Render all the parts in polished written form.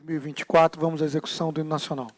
2024. Vamos à execução do hino nacional.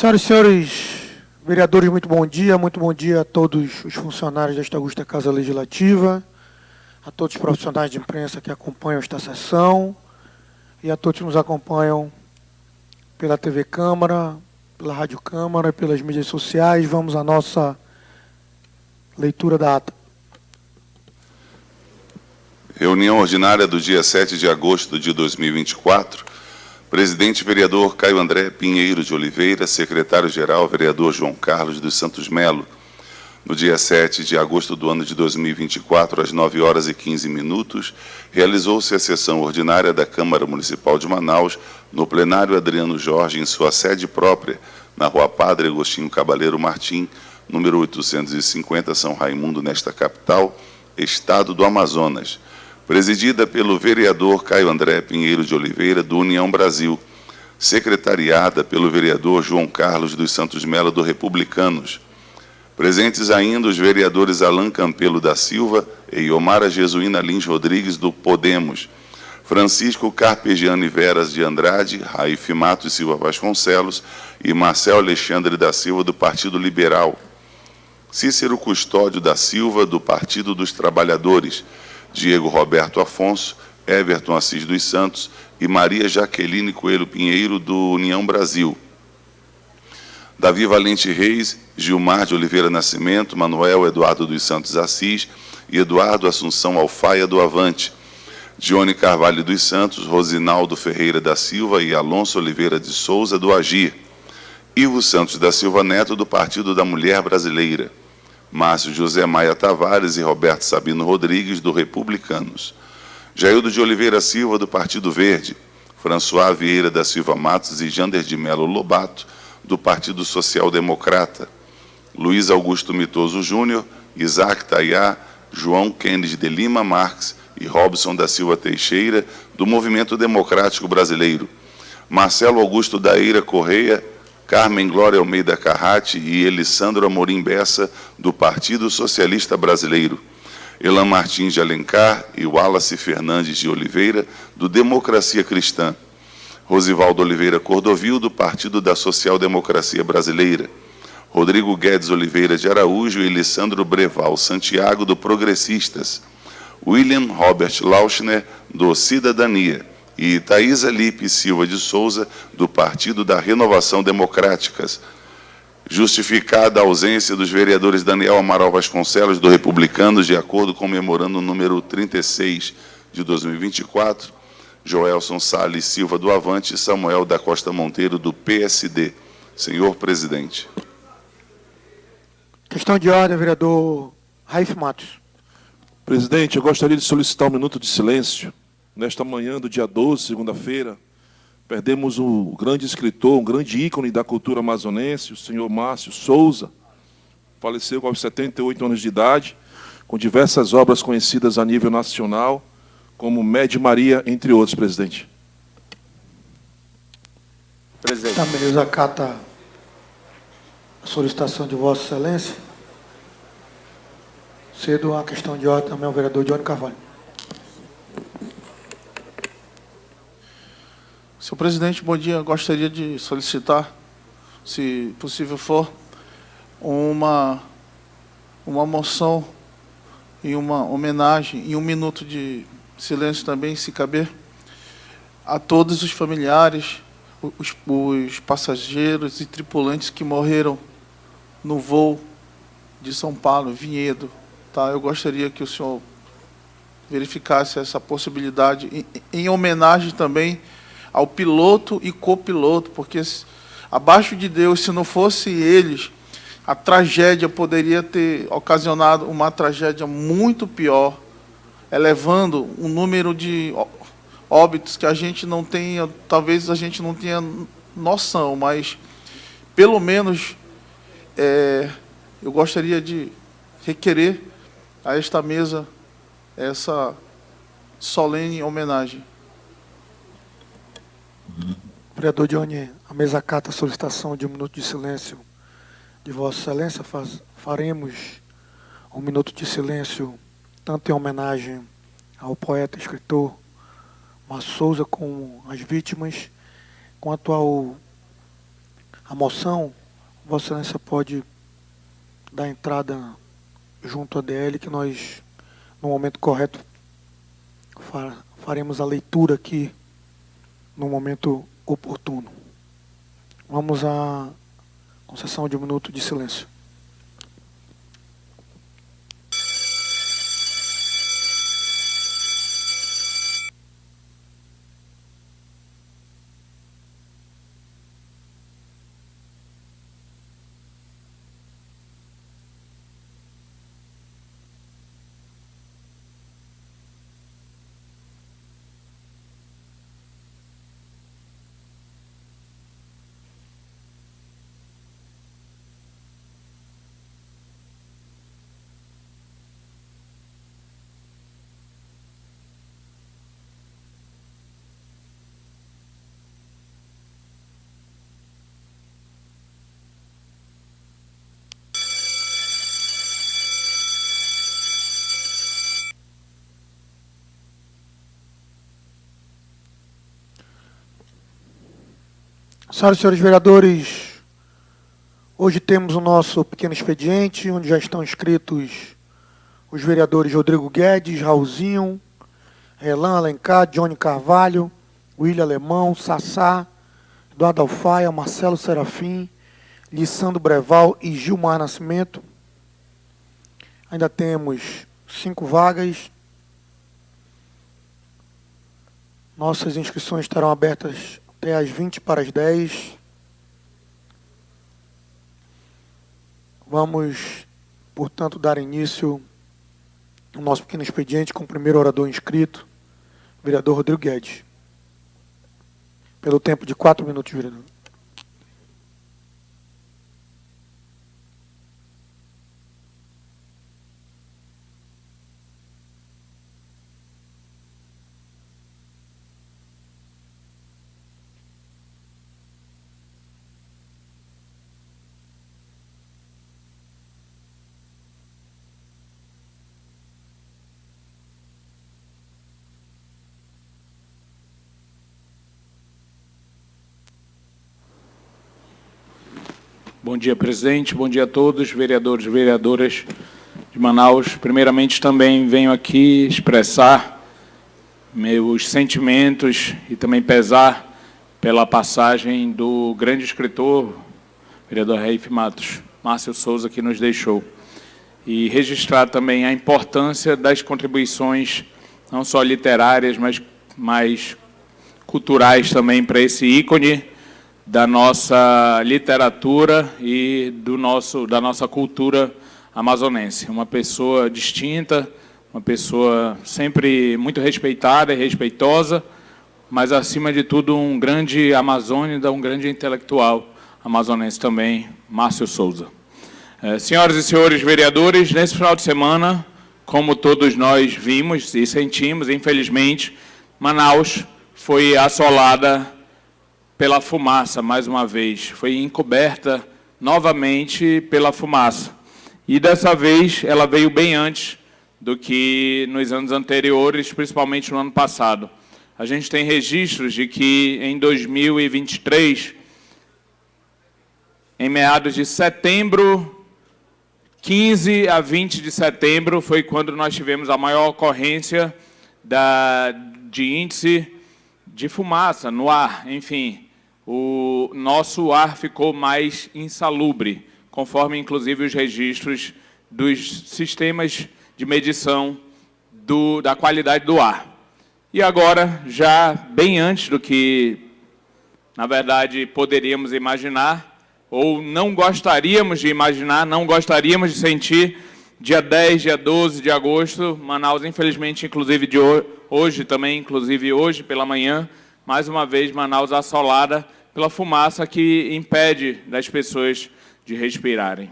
Senhoras e senhores vereadores, muito bom dia a todos os funcionários desta augusta Casa Legislativa, a todos os profissionais de imprensa que acompanham esta sessão e a todos que nos acompanham pela TV Câmara, pela Rádio Câmara e pelas mídias sociais. Vamos à nossa leitura da ata. Reunião ordinária do dia 7 de agosto de 2024. Presidente vereador Caio André Pinheiro de Oliveira, secretário-geral vereador João Carlos dos Santos Melo. No dia 7 de agosto do ano de 2024, às 9h15, realizou-se a sessão ordinária da Câmara Municipal de Manaus, no plenário Adriano Jorge, em sua sede própria, na Rua Padre Agostinho Cabaleiro Martim, número 850, São Raimundo, nesta capital, Estado do Amazonas, presidida pelo vereador Caio André Pinheiro de Oliveira, do União Brasil, secretariada pelo vereador João Carlos dos Santos Melo, do Republicanos. Presentes ainda os vereadores Alain Campelo da Silva e Iomara Jesuína Lins Rodrigues, do Podemos, Francisco Carpegiani Veras de Andrade, Raif Matos Silva Vasconcelos e Marcel Alexandre da Silva, do Partido Liberal. Cícero Custódio da Silva, do Partido dos Trabalhadores, Diego Roberto Afonso, Everton Assis dos Santos e Maria Jaqueline Coelho Pinheiro, do União Brasil. Davi Valente Reis, Gilmar de Oliveira Nascimento, Manuel Eduardo dos Santos Assis e Eduardo Assunção Alfaia, do Avante. Dione Carvalho dos Santos, Rosinaldo Ferreira da Silva e Alonso Oliveira de Souza, do Agir. Ivo Santos da Silva Neto, do Partido da Mulher Brasileira. Márcio José Maia Tavares e Roberto Sabino Rodrigues, do Republicanos. Jaildo de Oliveira Silva, do Partido Verde. François Vieira da Silva Matos e Jander de Melo Lobato, do Partido Social Democrata. Luiz Augusto Mitoso Júnior, Isaac Tayá, João Kennedy de Lima Marques e Robson da Silva Teixeira, do Movimento Democrático Brasileiro. Marcelo Augusto Daíra Correia, Carmen Glória Almeida Carrati e Elissandro Amorim Bessa, do Partido Socialista Brasileiro. Elan Martins de Alencar e Wallace Fernandes de Oliveira, do Democracia Cristã. Rosivaldo Oliveira Cordovil, do Partido da Social Democracia Brasileira. Rodrigo Guedes Oliveira de Araújo e Lissandro Breval Santiago, do Progressistas. William Robert Lauschner, do Cidadania. E Thaisa Lipe Silva de Souza, do Partido da Renovação Democráticas. Justificada a ausência dos vereadores Daniel Amaral Vasconcelos, do Republicanos, de acordo com o memorando número 36 de 2024, Joelson Salles Silva, do Avante, e Samuel da Costa Monteiro, do PSD. Senhor presidente. Questão de ordem, vereador Raif Matos. Presidente, eu gostaria de solicitar um minuto de silêncio. Nesta manhã do dia 12, segunda-feira, perdemos um grande escritor, um grande ícone da cultura amazonense, o senhor Márcio Souza. Faleceu aos 78 anos de idade, com diversas obras conhecidas a nível nacional, como Média Maria, entre outros, presidente. Presidente. A mesa acata a solicitação de Vossa Excelência. Cedo a questão de ordem também ao vereador Dione Carvalho. Senhor presidente, bom dia. Gostaria de solicitar, se possível for, uma moção e uma homenagem e um minuto de silêncio também, se caber, a todos os familiares, os passageiros e tripulantes que morreram no voo de São Paulo, Vinhedo. Tá? Eu gostaria que o senhor verificasse essa possibilidade, em homenagem também ao piloto e copiloto, porque abaixo de Deus, se não fosse eles, a tragédia poderia ter ocasionado uma tragédia muito pior, elevando um número de óbitos que a gente não tenha, talvez a gente não tenha noção, mas pelo menos eu gostaria de requerer a esta mesa essa solene homenagem. Vereador Dione, a mesa acata a solicitação de um minuto de silêncio de Vossa Excelência. Faremos um minuto de silêncio tanto em homenagem ao poeta e escritor Márcio Souza com as vítimas, quanto à moção. Vossa Excelência pode dar entrada junto à DL, que nós, no momento correto, faremos a leitura aqui no momento oportuno. Vamos à concessão de um minuto de silêncio. Senhoras e senhores vereadores, hoje temos o nosso pequeno expediente, onde já estão inscritos os vereadores Rodrigo Guedes, Raulzinho, Relan Alencar, Johnny Carvalho, William Alemão, Sassá, Eduardo Alfaia, Marcelo Serafim, Lissandro Breval e Gilmar Nascimento. Ainda temos 5 vagas. Nossas inscrições estarão abertas até às 20:10. Vamos, portanto, dar início ao nosso pequeno expediente com o primeiro orador inscrito, o vereador Rodrigo Guedes. Pelo tempo de 4 minutos, vereador. Bom dia, presidente. Bom dia a todos, vereadores e vereadoras de Manaus. Primeiramente, também venho aqui expressar meus sentimentos e também pesar pela passagem do grande escritor, vereador Reif Matos, Márcio Souza, que nos deixou. E registrar também a importância das contribuições, não só literárias, mas culturais também para esse ícone da nossa literatura e da nossa cultura amazonense. Uma pessoa distinta, uma pessoa sempre muito respeitada e respeitosa, mas, acima de tudo, um grande amazônida, um grande intelectual amazonense também, Márcio Souza. Senhoras e senhores vereadores, nesse final de semana, como todos nós vimos e sentimos, infelizmente, Manaus foi assolada pela fumaça, mais uma vez. Foi encoberta novamente pela fumaça. E, dessa vez, ela veio bem antes do que nos anos anteriores, principalmente no ano passado. A gente tem registros de que, em 2023, em meados de setembro, 15 a 20 de setembro, foi quando nós tivemos a maior ocorrência de índice de fumaça no ar, enfim. O nosso ar ficou mais insalubre, conforme, inclusive, os registros dos sistemas de medição da qualidade do ar. E agora, já bem antes do que, na verdade, poderíamos imaginar, ou não gostaríamos de imaginar, não gostaríamos de sentir, dia 10, dia 12 de agosto, Manaus, infelizmente, inclusive de hoje também, inclusive hoje pela manhã, mais uma vez, Manaus assolada pela fumaça que impede das pessoas de respirarem.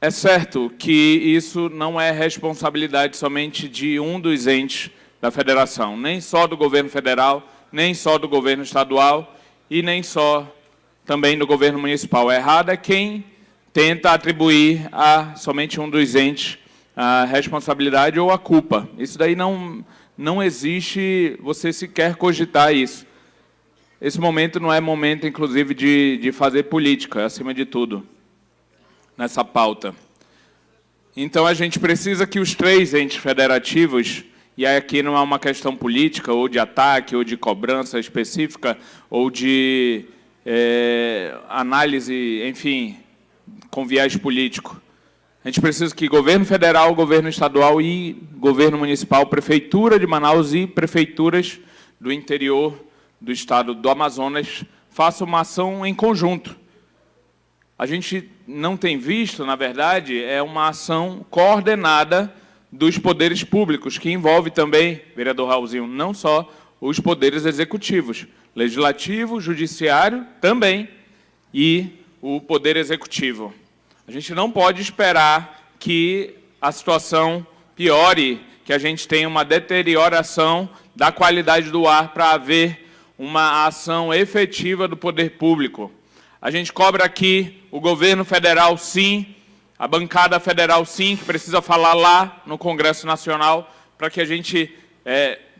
É certo que isso não é responsabilidade somente de um dos entes da federação, nem só do governo federal, nem só do governo estadual e nem só também do governo municipal. Errado é quem tenta atribuir a somente um dos entes a responsabilidade ou a culpa. Isso daí não existe você sequer cogitar isso. Esse momento não é momento, inclusive, de fazer política, acima de tudo, nessa pauta. Então, a gente precisa que os 3 entes federativos, e aqui não é uma questão política, ou de ataque, ou de cobrança específica, ou de análise, enfim, com viés político. A gente precisa que governo federal, governo estadual e governo municipal, prefeitura de Manaus e prefeituras do interior do estado do Amazonas façam uma ação em conjunto. A gente não tem visto, na verdade, uma ação coordenada dos poderes públicos, que envolve também, vereador Raulzinho, não só os poderes executivos, legislativo, judiciário também, e o poder executivo. A gente não pode esperar que a situação piore, que a gente tenha uma deterioração da qualidade do ar para haver uma ação efetiva do poder público. A gente cobra aqui o governo federal, sim, a bancada federal, sim, que precisa falar lá no Congresso Nacional para que a gente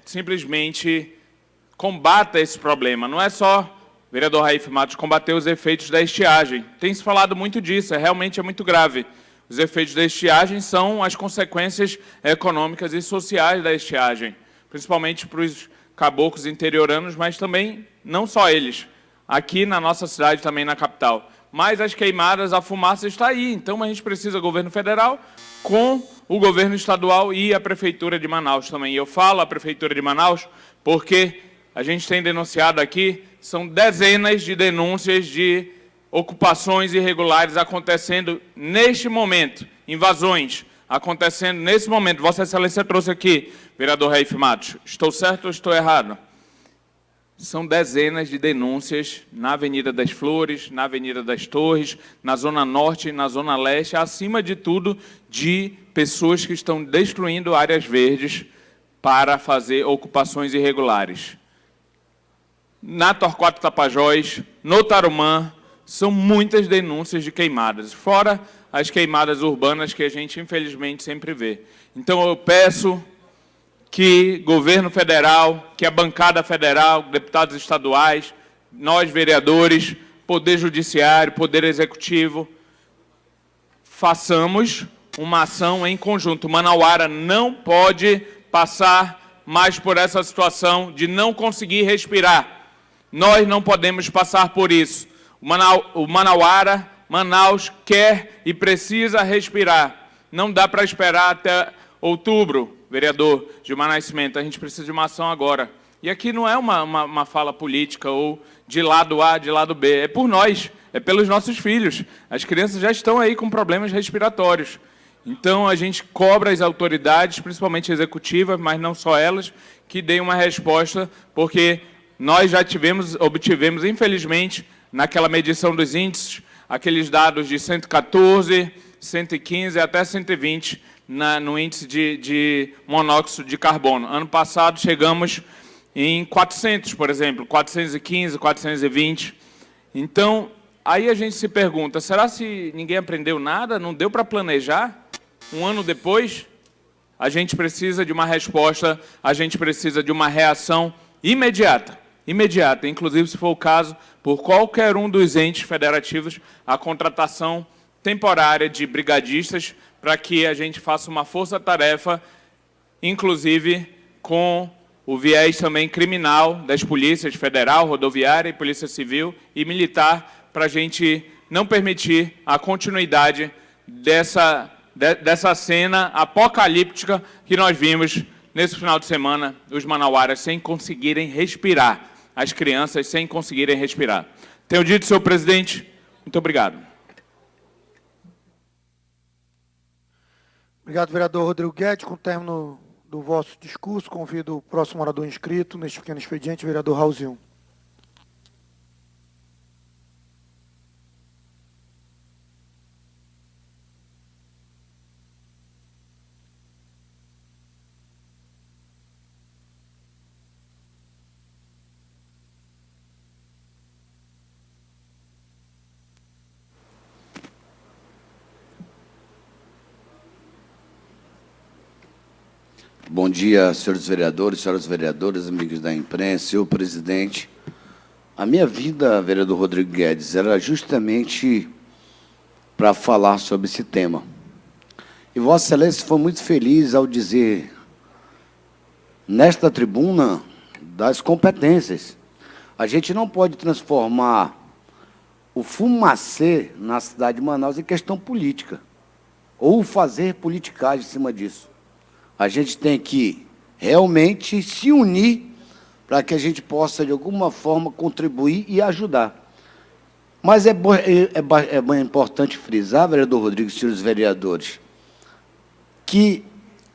simplesmente combata esse problema. Não é só vereador Raif Matos, combater os efeitos da estiagem. Tem se falado muito disso, realmente é muito grave. Os efeitos da estiagem são as consequências econômicas e sociais da estiagem, principalmente para os caboclos interioranos, mas também, não só eles, aqui na nossa cidade, também na capital. Mas as queimadas, a fumaça está aí, então a gente precisa do governo federal com o governo estadual e a Prefeitura de Manaus também. E eu falo a Prefeitura de Manaus porque a gente tem denunciado aqui, são dezenas de denúncias de ocupações irregulares acontecendo neste momento, invasões acontecendo nesse momento. Vossa Excelência trouxe aqui, vereador Raif Matos. Estou certo ou estou errado? São dezenas de denúncias na Avenida das Flores, na Avenida das Torres, na Zona Norte, na Zona Leste, acima de tudo, de pessoas que estão destruindo áreas verdes para fazer ocupações irregulares. Na Torquato Tapajós, no Tarumã, são muitas denúncias de queimadas, fora as queimadas urbanas que a gente, infelizmente, sempre vê. Então, eu peço que governo federal, que a bancada federal, deputados estaduais, nós, vereadores, Poder Judiciário, Poder Executivo, façamos uma ação em conjunto. Manauara não pode passar mais por essa situação de não conseguir respirar. Nós não podemos passar por isso. O Manauara, Manaus, quer e precisa respirar. Não dá para esperar até outubro, vereador Gilmar Nascimento, a gente precisa de uma ação agora. E aqui não é uma fala política ou de lado A, de lado B, é por nós, é pelos nossos filhos. As crianças já estão aí com problemas respiratórios. Então, a gente cobra as autoridades, principalmente executivas, mas não só elas, que deem uma resposta, porque nós já obtivemos, infelizmente, naquela medição dos índices, aqueles dados de 114, 115 até 120 no índice de monóxido de carbono. Ano passado chegamos em 400, por exemplo, 415, 420. Então, aí a gente se pergunta, será se ninguém aprendeu nada? Não deu para planejar? Um ano depois, a gente precisa de uma resposta, a gente precisa de uma reação imediata, inclusive, se for o caso, por qualquer um dos entes federativos, a contratação temporária de brigadistas para que a gente faça uma força-tarefa, inclusive com o viés também criminal das polícias federal, rodoviária, polícia civil e militar, para a gente não permitir a continuidade dessa cena apocalíptica que nós vimos nesse final de semana, os manauaras sem conseguirem respirar, as crianças sem conseguirem respirar. Tenho dito, senhor presidente, muito obrigado. Obrigado, vereador Rodrigo Guedes. Com o término do vosso discurso, convido o próximo orador inscrito neste pequeno expediente, vereador Raulzinho. Bom dia, senhores vereadores, senhoras vereadoras, amigos da imprensa, senhor presidente. A minha vinda, vereador Rodrigo Guedes, era justamente para falar sobre esse tema. E Vossa Excelência foi muito feliz ao dizer, nesta tribuna, das competências. A gente não pode transformar o fumacê na cidade de Manaus em questão política, ou fazer politicagem em cima disso. A gente tem que realmente se unir para que a gente possa, de alguma forma, contribuir e ajudar. Mas é importante frisar, vereador Rodrigo e senhores vereadores, que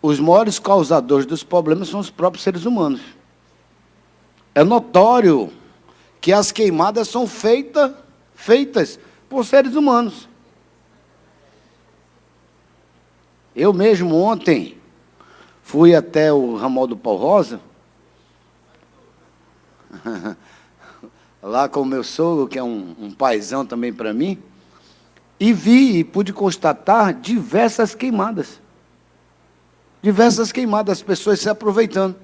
os maiores causadores dos problemas são os próprios seres humanos. É notório que as queimadas são feitas por seres humanos. Eu mesmo ontem fui até o ramal do Pau Rosa, lá com o meu sogro, que é um paizão também para mim, e vi e pude constatar diversas queimadas. Diversas queimadas, as pessoas se aproveitando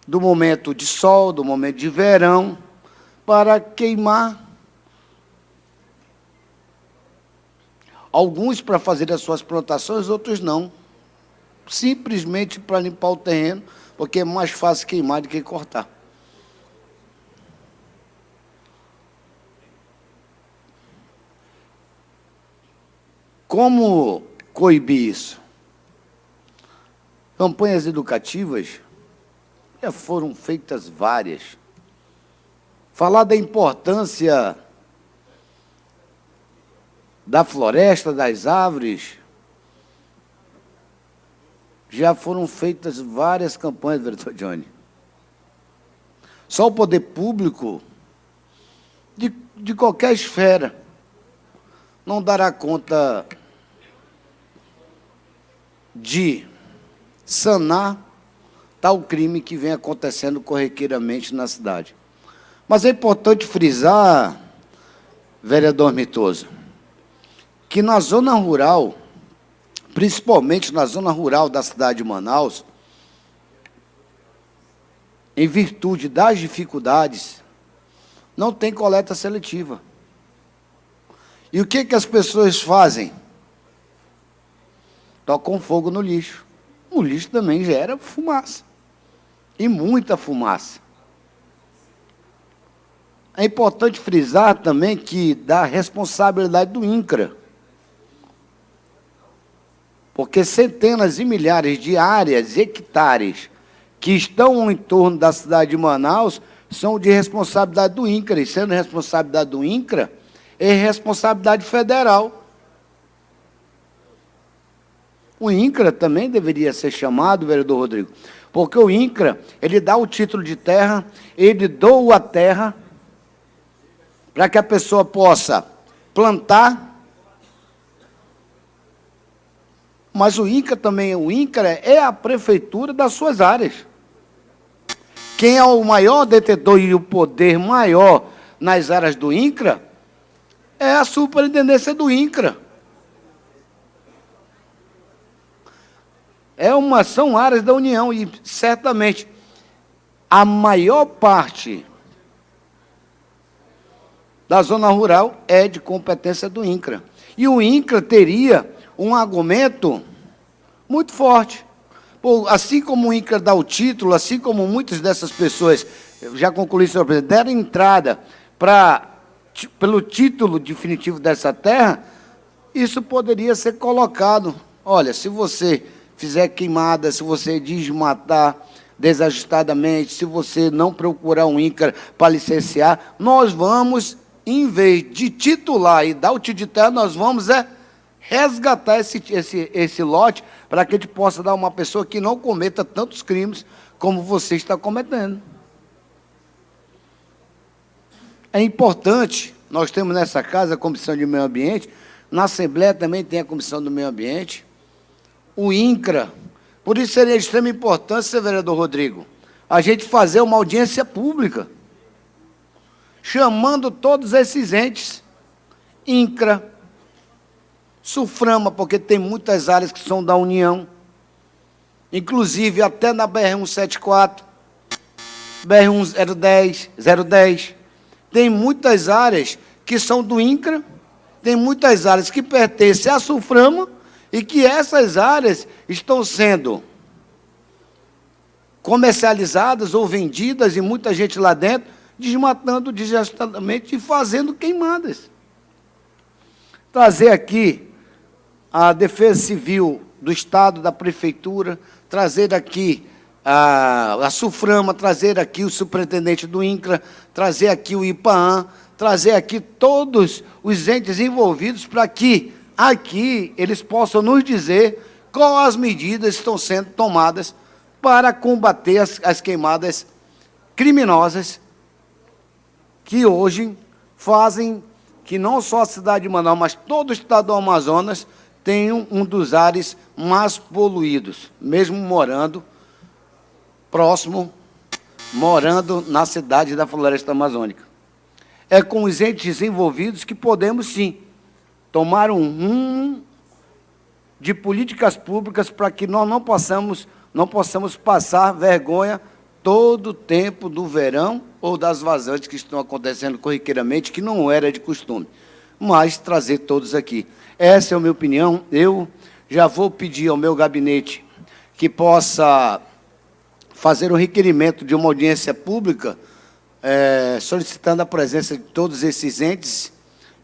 do momento de sol, do momento de verão, para queimar, alguns para fazer as suas plantações, outros não. Simplesmente para limpar o terreno, porque é mais fácil queimar do que cortar. Como coibir isso? Campanhas educativas já foram feitas várias. Falar da importância da floresta, das árvores, já foram feitas várias campanhas, vereador Johnny. Só o poder público, de qualquer esfera, não dará conta de sanar tal crime que vem acontecendo corriqueiramente na cidade. Mas é importante frisar, vereador Mitoso, que na zona rural, principalmente na zona rural da cidade de Manaus, em virtude das dificuldades, não tem coleta seletiva. E o que as pessoas fazem? Tocam fogo no lixo. O lixo também gera fumaça. E muita fumaça. É importante frisar também que da responsabilidade do INCRA. Porque centenas e milhares de áreas, hectares, que estão em torno da cidade de Manaus, são de responsabilidade do INCRA. E sendo responsabilidade do INCRA, é responsabilidade federal. O INCRA também deveria ser chamado, vereador Rodrigo, porque o INCRA, ele dá o título de terra, ele doa a terra, para que a pessoa possa plantar, mas o INCRA é a prefeitura das suas áreas. Quem é o maior detentor e o poder maior nas áreas do INCRA é a superintendência do INCRA. São áreas da União e, certamente, a maior parte da zona rural é de competência do INCRA. E o INCRA teria um argumento muito forte. Assim como o INCRA dá o título, assim como muitas dessas pessoas, já concluí, senhor presidente, deram entrada pelo título definitivo dessa terra, isso poderia ser colocado. Olha, se você fizer queimada, se você desmatar desajustadamente, se você não procurar um INCRA para licenciar, nós vamos, em vez de titular e dar o título de terra, nós vamos resgatar esse lote para que a gente possa dar uma pessoa que não cometa tantos crimes como você está cometendo. É importante, nós temos nessa casa a Comissão de Meio Ambiente, na Assembleia também tem a Comissão do Meio Ambiente, o INCRA. Por isso seria de extrema importância, vereador Rodrigo, a gente fazer uma audiência pública, chamando todos esses entes, INCRA, SUFRAMA, porque tem muitas áreas que são da União, inclusive até na BR-174, BR-010, tem muitas áreas que são do INCRA, tem muitas áreas que pertencem à SUFRAMA, e que essas áreas estão sendo comercializadas ou vendidas, e muita gente lá dentro, desmatando desajustadamente e fazendo queimadas. Trazer aqui a Defesa Civil do Estado, da Prefeitura, trazer aqui a SUFRAMA, trazer aqui o superintendente do INCRA, trazer aqui o IPAAN, trazer aqui todos os entes envolvidos para que aqui eles possam nos dizer quais as medidas estão sendo tomadas para combater as queimadas criminosas que hoje fazem que não só a cidade de Manaus, mas todo o estado do Amazonas tenham um dos ares mais poluídos, mesmo morando próximo, morando na cidade da Floresta Amazônica. É com os entes envolvidos que podemos, sim, tomar um rumo de políticas públicas para que nós não possamos passar vergonha todo o tempo do verão ou das vazantes que estão acontecendo corriqueiramente, que não era de costume, mas trazer todos aqui. Essa é a minha opinião. Eu já vou pedir ao meu gabinete que possa fazer um requerimento de uma audiência pública, solicitando a presença de todos esses entes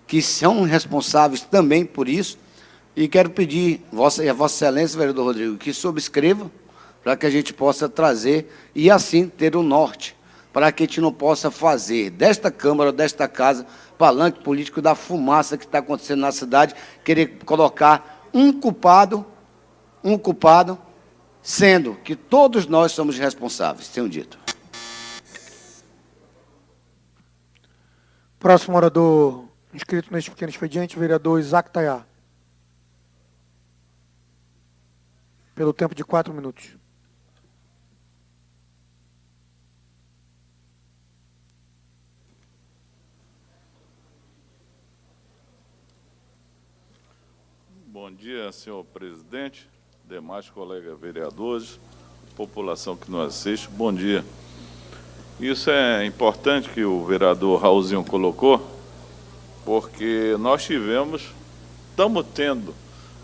que são responsáveis também por isso, e quero pedir a Vossa Excelência, vereador Rodrigo, que subscreva, para que a gente possa trazer e, assim, ter o norte, para que a gente não possa fazer desta Câmara, desta Casa, palanque político da fumaça que está acontecendo na cidade, querer colocar um culpado, sendo que todos nós somos responsáveis, tenho dito. Próximo orador inscrito neste pequeno expediente, vereador Isaac Tayá. Pelo tempo de 4 minutos. Bom dia, senhor presidente, demais colegas vereadores, população que nos assiste, bom dia. Isso é importante que o vereador Raulzinho colocou, porque nós estamos tendo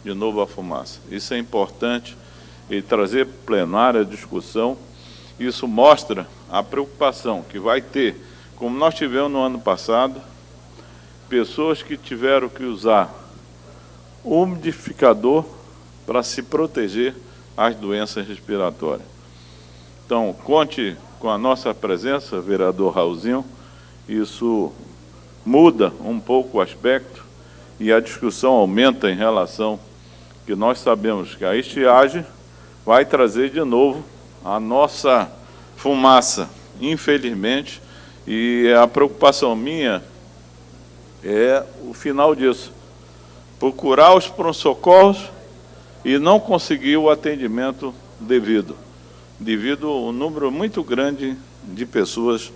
de novo a fumaça. Isso é importante e trazer para o plenário a discussão. Isso mostra a preocupação que vai ter, como nós tivemos no ano passado, pessoas que tiveram que usar umidificador para se proteger às doenças respiratórias. Então, conte com a nossa presença, vereador Raulzinho. Isso muda um pouco o aspecto e a discussão aumenta em relação que nós sabemos que a estiagem vai trazer de novo a nossa fumaça, infelizmente, e a preocupação minha é o final disso. Procurar os pronto-socorros e não conseguir o atendimento devido ao número muito grande de pessoas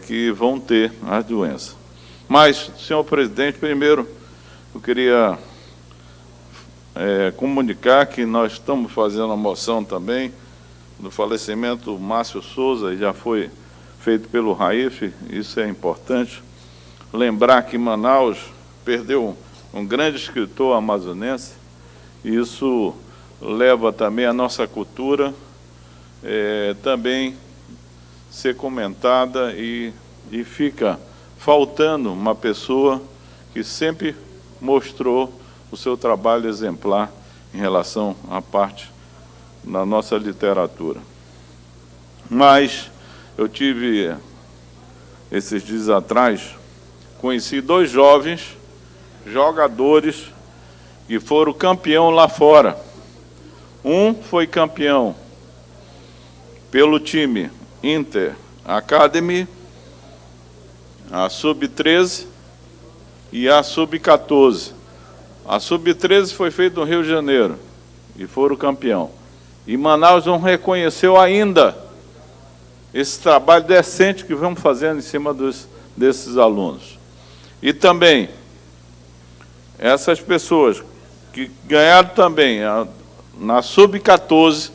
que vão ter as doenças. Mas, senhor presidente, primeiro eu queria comunicar que nós estamos fazendo a moção também do falecimento do Márcio Souza, já foi feito pelo Raif, isso é importante. Lembrar que Manaus perdeu um grande escritor amazonense, e isso leva também a nossa cultura também ser comentada e fica faltando uma pessoa que sempre mostrou o seu trabalho exemplar em relação à parte da nossa literatura. Mas eu tive, esses dias atrás, conheci 2 jovens jogadores que foram campeão lá fora. Um foi campeão pelo time Inter Academy, a Sub-13 e a Sub-14. A Sub-13 foi feita no Rio de Janeiro e foram campeão. E Manaus não reconheceu ainda esse trabalho decente que vamos fazendo em cima desses alunos. E também essas pessoas que ganharam também na Sub-14,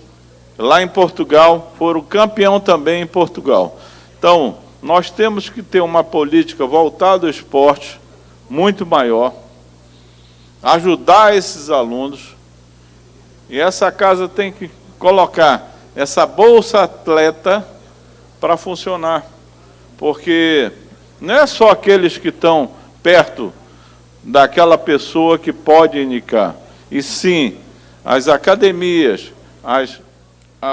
lá em Portugal, foram campeão também em Portugal. Então, nós temos que ter uma política voltada ao esporte muito maior, ajudar esses alunos, e essa casa tem que colocar essa Bolsa Atleta para funcionar, porque não é só aqueles que estão perto daquela pessoa que pode indicar, e sim as academias,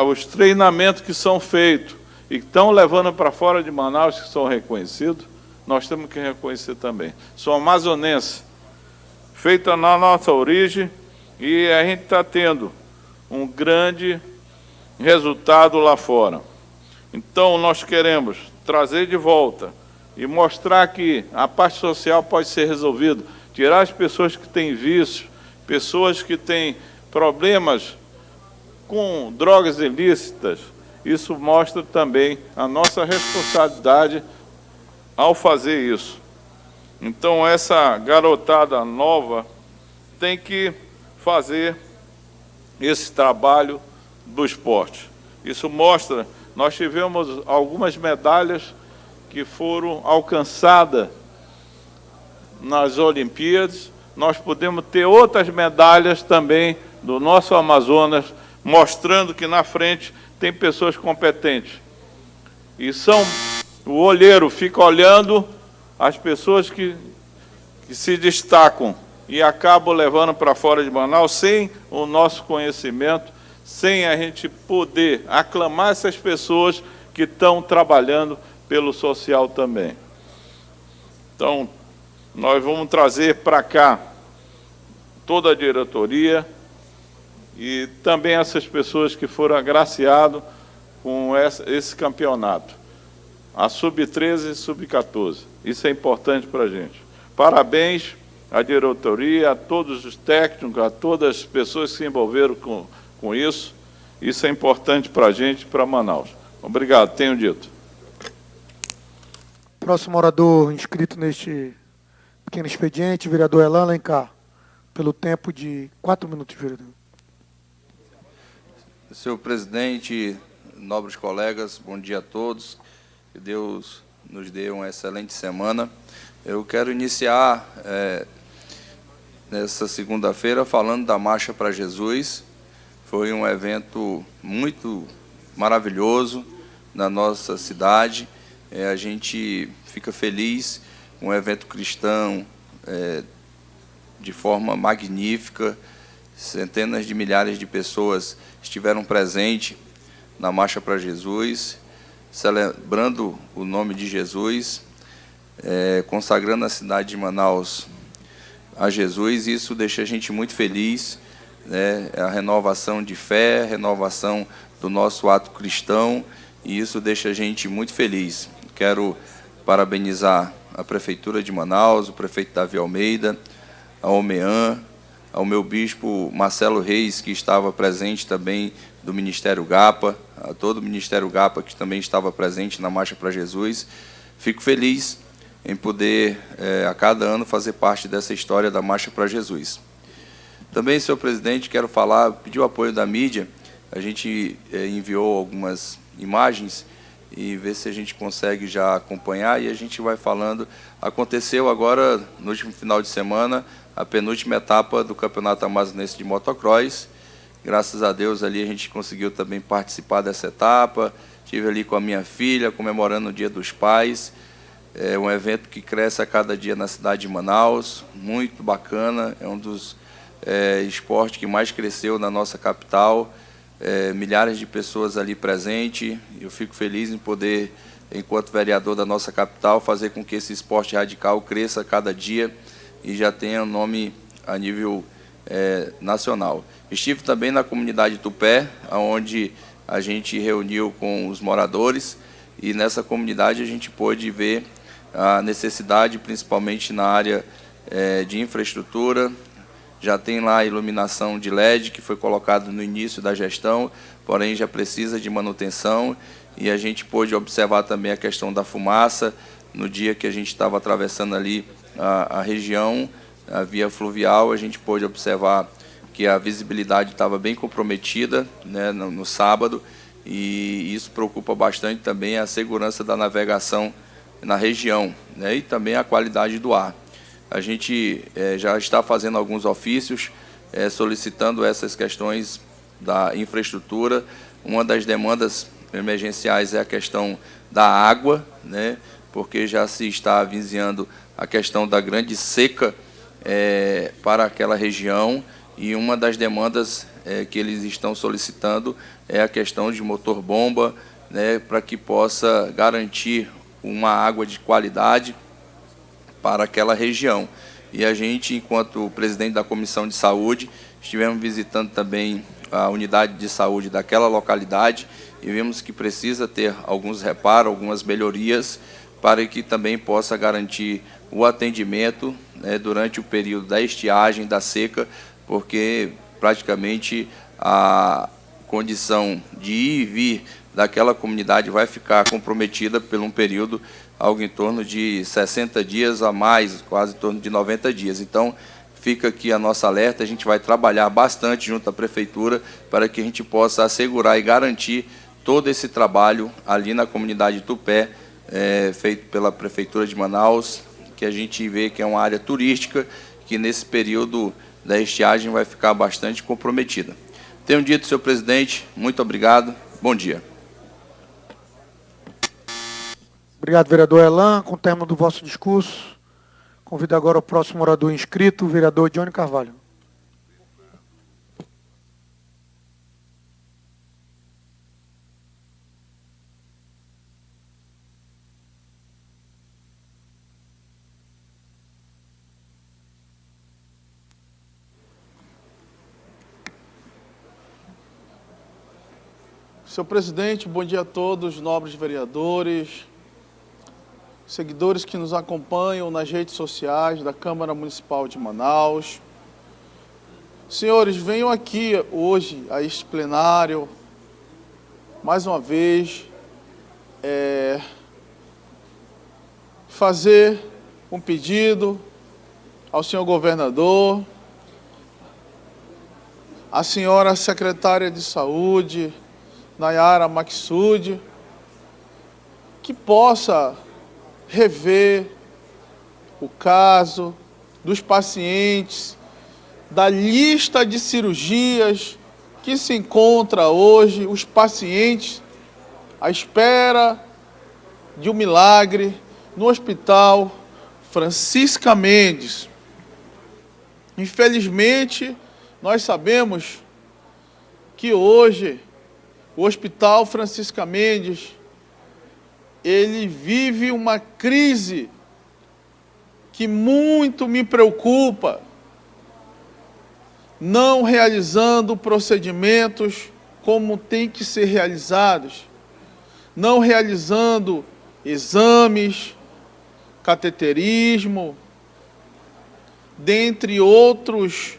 os treinamentos que são feitos e que estão levando para fora de Manaus, que são reconhecidos, nós temos que reconhecer também. Sou amazonense, feita na nossa origem, e a gente está tendo um grande resultado lá fora. Então, nós queremos trazer de volta e mostrar que a parte social pode ser resolvida, tirar as pessoas que têm vício, pessoas que têm problemas com drogas ilícitas. Isso mostra também a nossa responsabilidade ao fazer isso. Então, essa garotada nova tem que fazer esse trabalho do esporte. Isso mostra, nós tivemos algumas medalhas que foram alcançadas nas Olimpíadas, nós podemos ter outras medalhas também do nosso Amazonas, mostrando que na frente tem pessoas competentes. E o olheiro fica olhando as pessoas que se destacam e acabam levando para fora de Manaus sem o nosso conhecimento, sem a gente poder aclamar essas pessoas que estão trabalhando pelo social também. Então, nós vamos trazer para cá toda a diretoria e também essas pessoas que foram agraciadas com esse campeonato, a Sub-13 e Sub-14. Isso é importante para a gente. Parabéns à diretoria, a todos os técnicos, a todas as pessoas que se envolveram com isso. Isso é importante para a gente e para Manaus. Obrigado, tenho dito. Próximo orador inscrito neste pequeno expediente, vereador Elan Alencar, pelo tempo de 4 minutos, vereador. Senhor presidente, nobres colegas, bom dia a todos. Que Deus nos dê uma excelente semana. Eu quero iniciar nessa segunda-feira falando da Marcha para Jesus. Foi um evento muito maravilhoso na nossa cidade. A gente fica feliz, um evento cristão de forma magnífica. Centenas de milhares de pessoas estiveram presentes na Marcha para Jesus, celebrando o nome de Jesus, consagrando a cidade de Manaus a Jesus. Isso deixa a gente muito feliz, né? A renovação de fé, renovação do nosso ato cristão, e isso deixa a gente muito feliz. Quero parabenizar a Prefeitura de Manaus, o prefeito Davi Almeida, a OMEAN, ao meu bispo Marcelo Reis, que estava presente também do Ministério GAPA, a todo o Ministério GAPA que também estava presente na Marcha para Jesus. Fico feliz em poder, a cada ano, fazer parte dessa história da Marcha para Jesus. Também, senhor presidente, quero pedir o apoio da mídia. A gente enviou algumas imagens e ver se a gente consegue já acompanhar, e a gente vai falando. Aconteceu agora, no último final de semana, a penúltima etapa do Campeonato Amazonense de Motocross. Graças a Deus, ali a gente conseguiu também participar dessa etapa. Estive ali com a minha filha, comemorando o Dia dos Pais. É um evento que cresce a cada dia na cidade de Manaus, muito bacana. É um dos esportes que mais cresceu na nossa capital. Milhares de pessoas ali presentes. Eu fico feliz em poder, enquanto vereador da nossa capital, fazer com que esse esporte radical cresça a cada dia e já tenha nome a nível nacional. Estive também na comunidade Tupé, onde a gente reuniu com os moradores, e nessa comunidade a gente pôde ver a necessidade, principalmente na área de infraestrutura. Já tem lá a iluminação de LED, que foi colocado no início da gestão, porém já precisa de manutenção, e a gente pôde observar também a questão da fumaça. No dia que a gente estava atravessando ali a região, a via fluvial, a gente pôde observar que a visibilidade estava bem comprometida, né, no sábado, e isso preocupa bastante também a segurança da navegação na região, né, e também a qualidade do ar. A gente já está fazendo alguns ofícios solicitando essas questões da infraestrutura. Uma das demandas emergenciais é a questão da água, né, porque já se está avizinhando a questão da grande seca para aquela região, e uma das demandas que eles estão solicitando é a questão de motor-bomba, né, para que possa garantir uma água de qualidade para aquela região. E a gente, enquanto presidente da Comissão de Saúde, estivemos visitando também a unidade de saúde daquela localidade e vimos que precisa ter alguns reparos, algumas melhorias, para que também possa garantir o atendimento, né, durante o período da estiagem, da seca, porque praticamente a condição de ir e vir daquela comunidade vai ficar comprometida por um período algo em torno de 60 dias a mais, quase em torno de 90 dias. Então, fica aqui a nossa alerta. A gente vai trabalhar bastante junto à Prefeitura para que a gente possa assegurar e garantir todo esse trabalho ali na comunidade Tupé, feito pela Prefeitura de Manaus, que a gente vê que é uma área turística, que nesse período da estiagem vai ficar bastante comprometida. Tenho dito, senhor presidente, muito obrigado, bom dia. Obrigado, vereador Elan. Com o término do vosso discurso, convido agora o próximo orador inscrito, o vereador Johnny Carvalho. Senhor presidente, bom dia a todos, nobres vereadores, seguidores que nos acompanham nas redes sociais da Câmara Municipal de Manaus. Senhores, venho aqui hoje a este plenário, mais uma vez, fazer um pedido ao senhor governador, à senhora secretária de Saúde, Nayara Maksud, que possa rever o caso dos pacientes, da lista de cirurgias que se encontra hoje, os pacientes à espera de um milagre no Hospital Francisca Mendes. Infelizmente, nós sabemos que hoje o Hospital Francisca Mendes, ele vive uma crise que muito me preocupa, não realizando procedimentos como tem que ser realizados, não realizando exames, cateterismo, dentre outras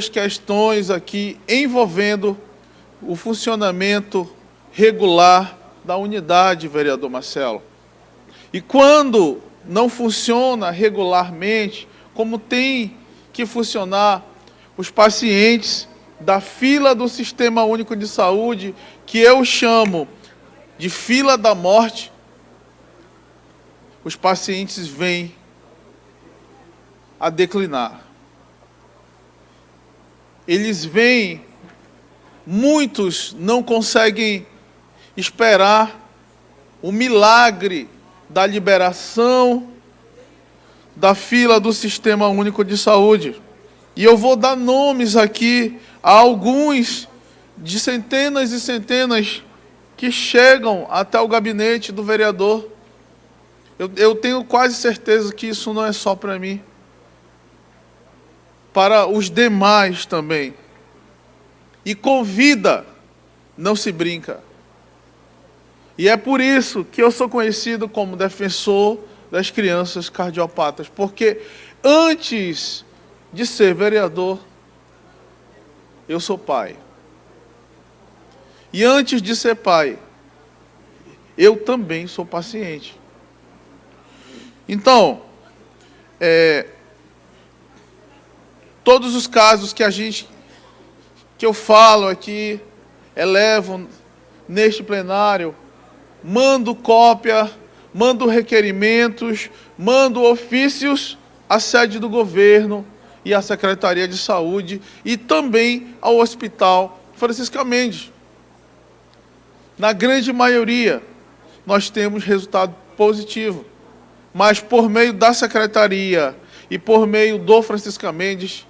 questões aqui envolvendo o funcionamento regular da unidade, vereador Marcelo. E quando não funciona regularmente, como tem que funcionar, os pacientes da fila do Sistema Único de Saúde, que eu chamo de fila da morte, os pacientes vêm a declinar. Eles vêm, muitos não conseguem esperar o milagre da liberação da fila do Sistema Único de Saúde. E eu vou dar nomes aqui a alguns de centenas e centenas que chegam até o gabinete do vereador. Eu tenho quase certeza que isso não é só para mim, para os demais também. E com vida não se brinca. E é por isso que eu sou conhecido como defensor das crianças cardiopatas, porque antes de ser vereador, eu sou pai. E antes de ser pai, eu também sou paciente. Então, todos os casos que eu falo aqui, elevo neste plenário, mando cópia, mando requerimentos, mando ofícios à sede do governo e à Secretaria de Saúde e também ao Hospital Francisca Mendes. Na grande maioria, nós temos resultado positivo, mas por meio da Secretaria e por meio do Francisca Mendes,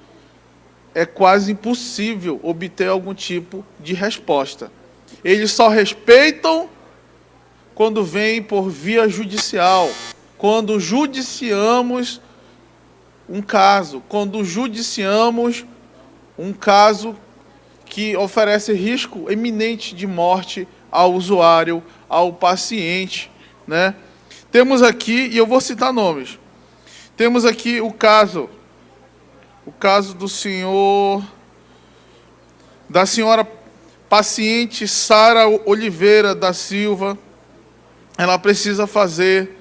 é quase impossível obter algum tipo de resposta. Eles só respeitam quando vem por via judicial, quando judiciamos um caso, que oferece risco iminente de morte ao usuário, ao paciente, né? Temos aqui, e eu vou citar nomes, temos aqui o caso da senhora paciente Sara Oliveira da Silva. Ela precisa fazer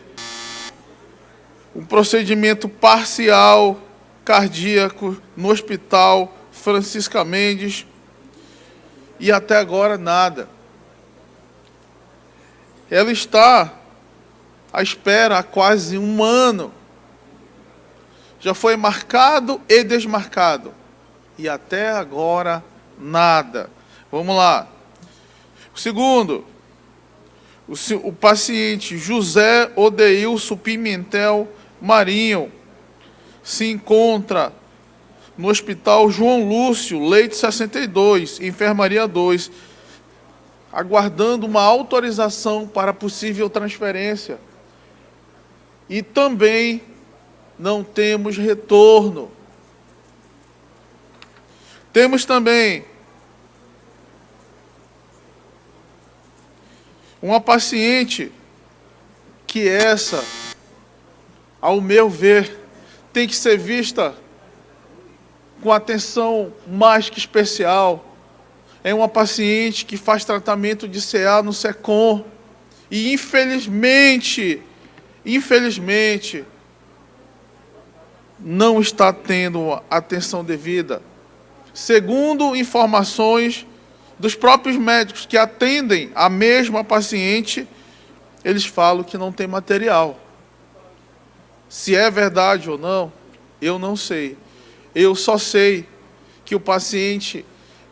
um procedimento parcial cardíaco no Hospital Francisca Mendes e até agora nada. ela está à espera há quase um ano. Já foi marcado e desmarcado. E até agora, nada. Vamos lá. O segundo, o paciente José Odeilson Pimentel Marinho se encontra no Hospital João Lúcio, leito 62, enfermaria 2, aguardando uma autorização para possível transferência. E também não temos retorno. Temos também uma paciente que essa, ao meu ver, tem que ser vista com atenção mais que especial. É uma paciente que faz tratamento de CA no SECOM e infelizmente, não está tendo atenção devida. Segundo informações dos próprios médicos que atendem a mesma paciente, eles falam que não tem material. Se é verdade ou não, eu não sei. Eu só sei que o paciente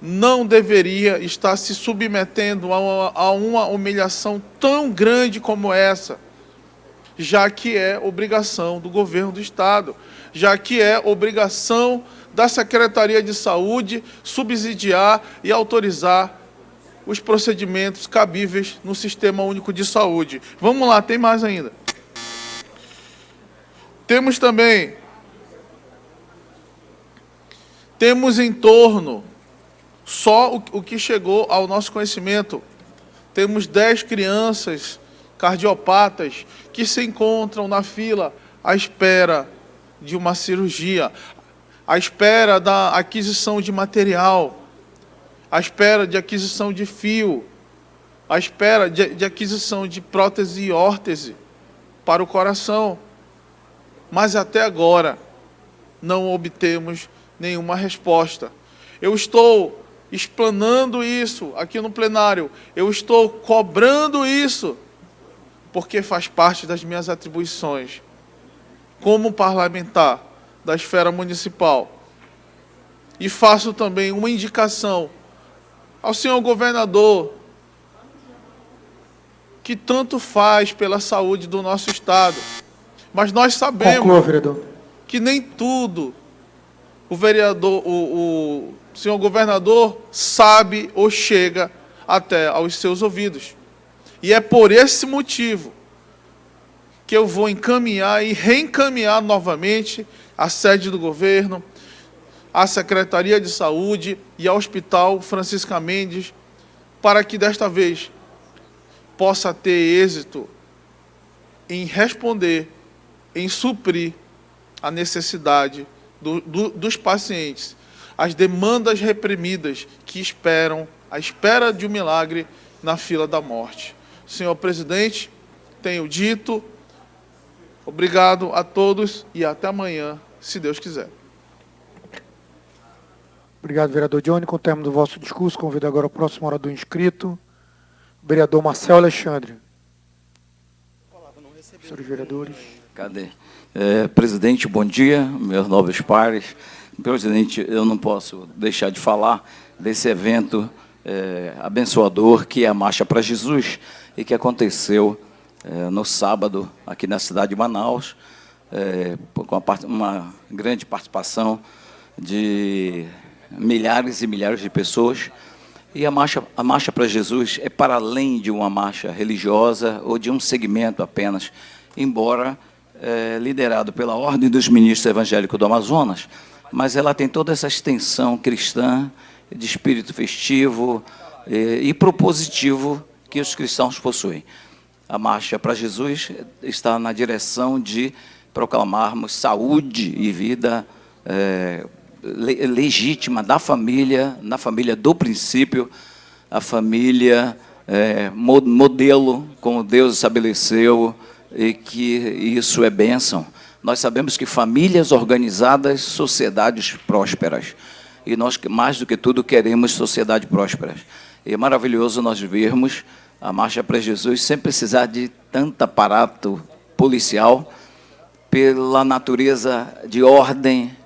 não deveria estar se submetendo a uma humilhação tão grande como essa, já que é obrigação do governo do Estado, já que é obrigação da Secretaria de Saúde subsidiar e autorizar os procedimentos cabíveis no Sistema Único de Saúde. Vamos lá, tem mais ainda. Temos também, em torno, só o que chegou ao nosso conhecimento, temos 10 crianças cardiopatas que se encontram na fila à espera de uma cirurgia, à espera da aquisição de material, à espera de aquisição de fio, à espera de aquisição de prótese e órtese para o coração. Mas até agora não obtemos nenhuma resposta. Eu estou explanando isso aqui no plenário, eu estou cobrando isso, porque faz parte das minhas atribuições como parlamentar da esfera municipal. E faço também uma indicação ao senhor governador, que tanto faz pela saúde do nosso Estado. Mas nós sabemos Conclua, vereador, que nem tudo o senhor governador sabe ou chega até aos seus ouvidos. E é por esse motivo que eu vou encaminhar e reencaminhar novamente à sede do governo, à Secretaria de Saúde e ao Hospital Francisca Mendes, para que desta vez possa ter êxito em responder, em suprir a necessidade dos pacientes, as demandas reprimidas que esperam, à espera de um milagre na fila da morte. Senhor presidente, tenho dito, obrigado a todos e até amanhã, se Deus quiser. Obrigado, vereador Johnny. Com o término do vosso discurso, convido agora o próximo orador inscrito, o vereador Marcelo Alexandre. Senhores vereadores. Cadê? Presidente, bom dia, meus nobres pares. Presidente, eu não posso deixar de falar desse evento abençoador que é a Marcha para Jesus e que aconteceu no sábado aqui na cidade de Manaus, com uma grande participação de milhares e milhares de pessoas. E a Marcha para Jesus é para além de uma marcha religiosa ou de um segmento apenas, embora liderado pela Ordem dos Ministros Evangélicos do Amazonas, mas ela tem toda essa extensão cristã, de espírito festivo e propositivo que os cristãos possuem. A Marcha para Jesus está na direção de proclamarmos saúde e vida legítima da família, na família do princípio, a família modelo, como Deus estabeleceu, e que isso é bênção. Nós sabemos que famílias organizadas, sociedades prósperas. E nós, mais do que tudo, queremos sociedade próspera. E é maravilhoso nós vermos a Marcha para Jesus, sem precisar de tanto aparato policial, pela natureza de ordem,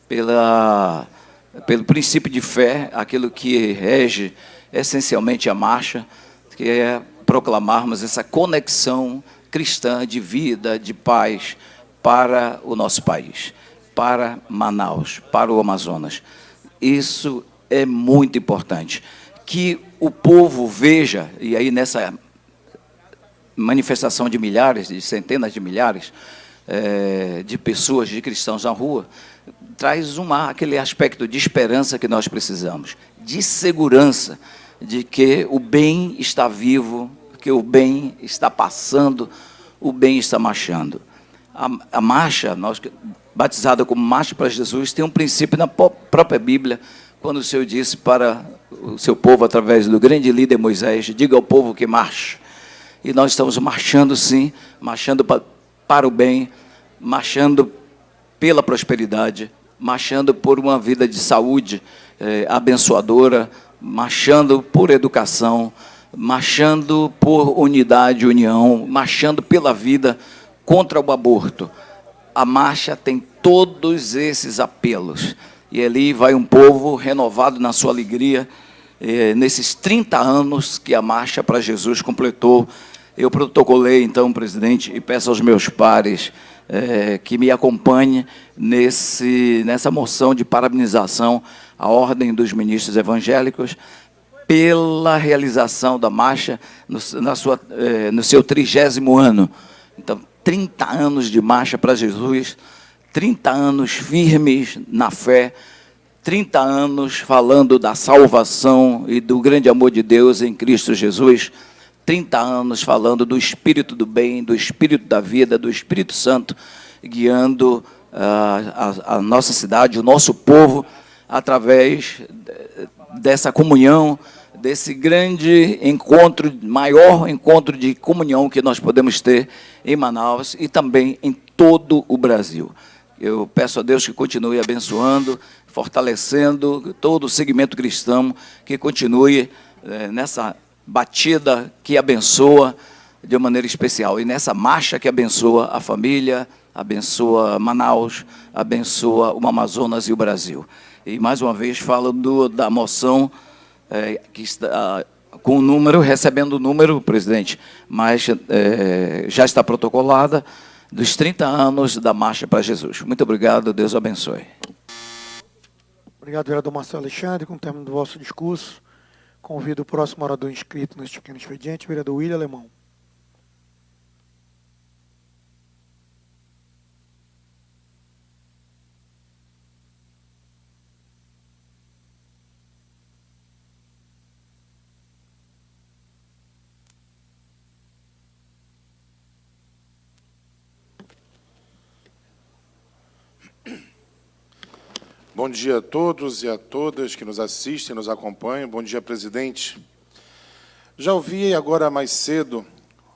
pelo princípio de fé, aquilo que rege essencialmente a marcha, que é proclamarmos essa conexão cristã de vida, de paz para o nosso país, para Manaus, para o Amazonas. Isso é muito importante. Que o povo veja, e aí nessa manifestação de milhares, de centenas de milhares de pessoas, de cristãos na rua, traz aquele aspecto de esperança que nós precisamos, de segurança, de que o bem está vivo, que o bem está passando, o bem está marchando. A marcha, batizada como Marcha para Jesus, tem um princípio na própria Bíblia, quando o Senhor disse para o seu povo, através do grande líder Moisés, diga ao povo que marche. E nós estamos marchando sim, marchando para o bem, marchando pela prosperidade, marchando por uma vida de saúde abençoadora, marchando por educação, marchando por unidade, união, marchando pela vida, contra o aborto. A marcha tem todos esses apelos. E ali vai um povo renovado na sua alegria, nesses 30 anos que a Marcha para Jesus completou. Eu protocolei, então, presidente, e peço aos meus pares que me acompanhem nessa moção de parabenização à Ordem dos Ministros Evangélicos pela realização da marcha no seu 30º ano. Então, 30 anos de Marcha para Jesus, 30 anos firmes na fé, 30 anos falando da salvação e do grande amor de Deus em Cristo Jesus, 30 anos falando do Espírito do bem, do Espírito da vida, do Espírito Santo, guiando a nossa cidade, o nosso povo, através dessa comunhão, desse grande encontro, maior encontro de comunhão que nós podemos ter em Manaus e também em todo o Brasil. Eu peço a Deus que continue abençoando, fortalecendo todo o segmento cristão, que continue nessa batida que abençoa de uma maneira especial, e nessa marcha que abençoa a família, abençoa Manaus, abençoa o Amazonas e o Brasil. E, mais uma vez, falo da moção que está com o número, recebendo o número, presidente, mas já está protocolada, dos 30 anos da Marcha para Jesus. Muito obrigado, Deus abençoe. Obrigado, vereador Marcelo Alexandre. Com o término do vosso discurso, convido o próximo orador inscrito neste pequeno expediente, vereador William Alemão. Bom dia a todos e a todas que nos assistem, nos acompanham. Bom dia, presidente. Já ouvi agora mais cedo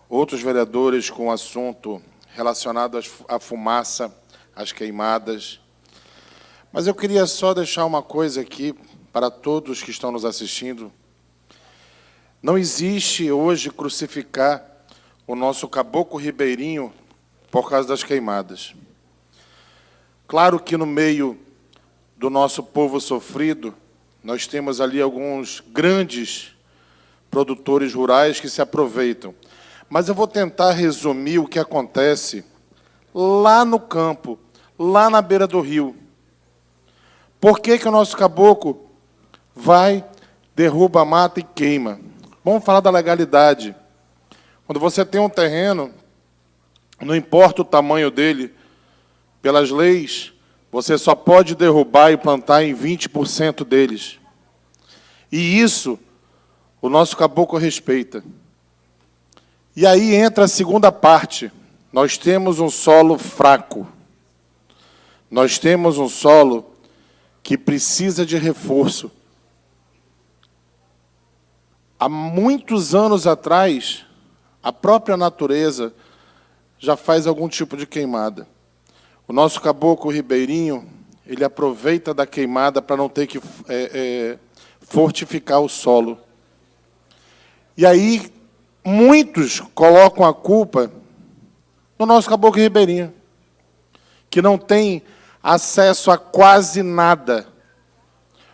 outros vereadores com assunto relacionado à fumaça, às queimadas. Mas eu queria só deixar uma coisa aqui para todos que estão nos assistindo. Não existe hoje crucificar o nosso caboclo ribeirinho por causa das queimadas. Claro que no meio do nosso povo sofrido, nós temos ali alguns grandes produtores rurais que se aproveitam. Mas eu vou tentar resumir o que acontece lá no campo, lá na beira do rio. Por que o nosso caboclo vai, derruba a mata e queima? Vamos falar da legalidade. Quando você tem um terreno, não importa o tamanho dele, pelas leis, você só pode derrubar e plantar em 20% deles. E isso o nosso caboclo respeita. E aí entra a segunda parte. Nós temos um solo fraco. Nós temos um solo que precisa de reforço. Há muitos anos atrás, a própria natureza já faz algum tipo de queimada. O nosso caboclo ribeirinho, ele aproveita da queimada para não ter que fortificar o solo. E aí muitos colocam a culpa no nosso caboclo ribeirinho, que não tem acesso a quase nada.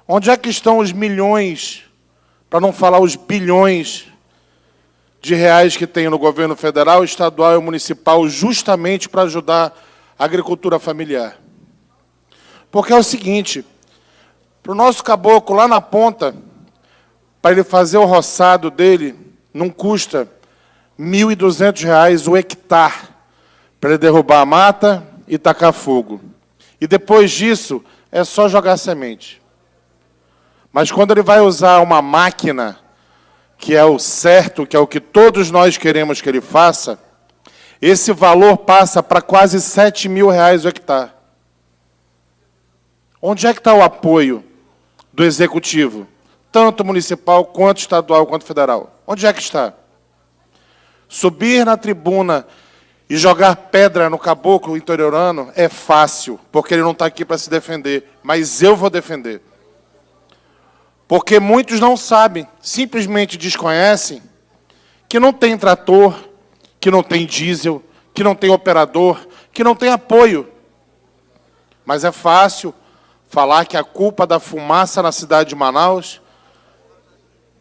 Onde é que estão os milhões, para não falar os bilhões de reais que tem no governo federal, estadual e municipal, justamente para ajudar a agricultura familiar? Porque é o seguinte, para o nosso caboclo lá na ponta, para ele fazer o roçado dele, não custa R$ 1.200 o hectare, para ele derrubar a mata e tacar fogo. E depois disso, é só jogar semente. Mas quando ele vai usar uma máquina, que é o certo, que é o que todos nós queremos que ele faça, esse valor passa para quase R$ 7.000 o hectare. Onde é que está o apoio do Executivo? Tanto municipal, quanto estadual, quanto federal. Onde é que está? Subir na tribuna e jogar pedra no caboclo interiorano é fácil, porque ele não está aqui para se defender, mas eu vou defender. Porque muitos não sabem, simplesmente desconhecem, que não tem trator, que não tem diesel, que não tem operador, que não tem apoio. Mas é fácil falar que a culpa da fumaça na cidade de Manaus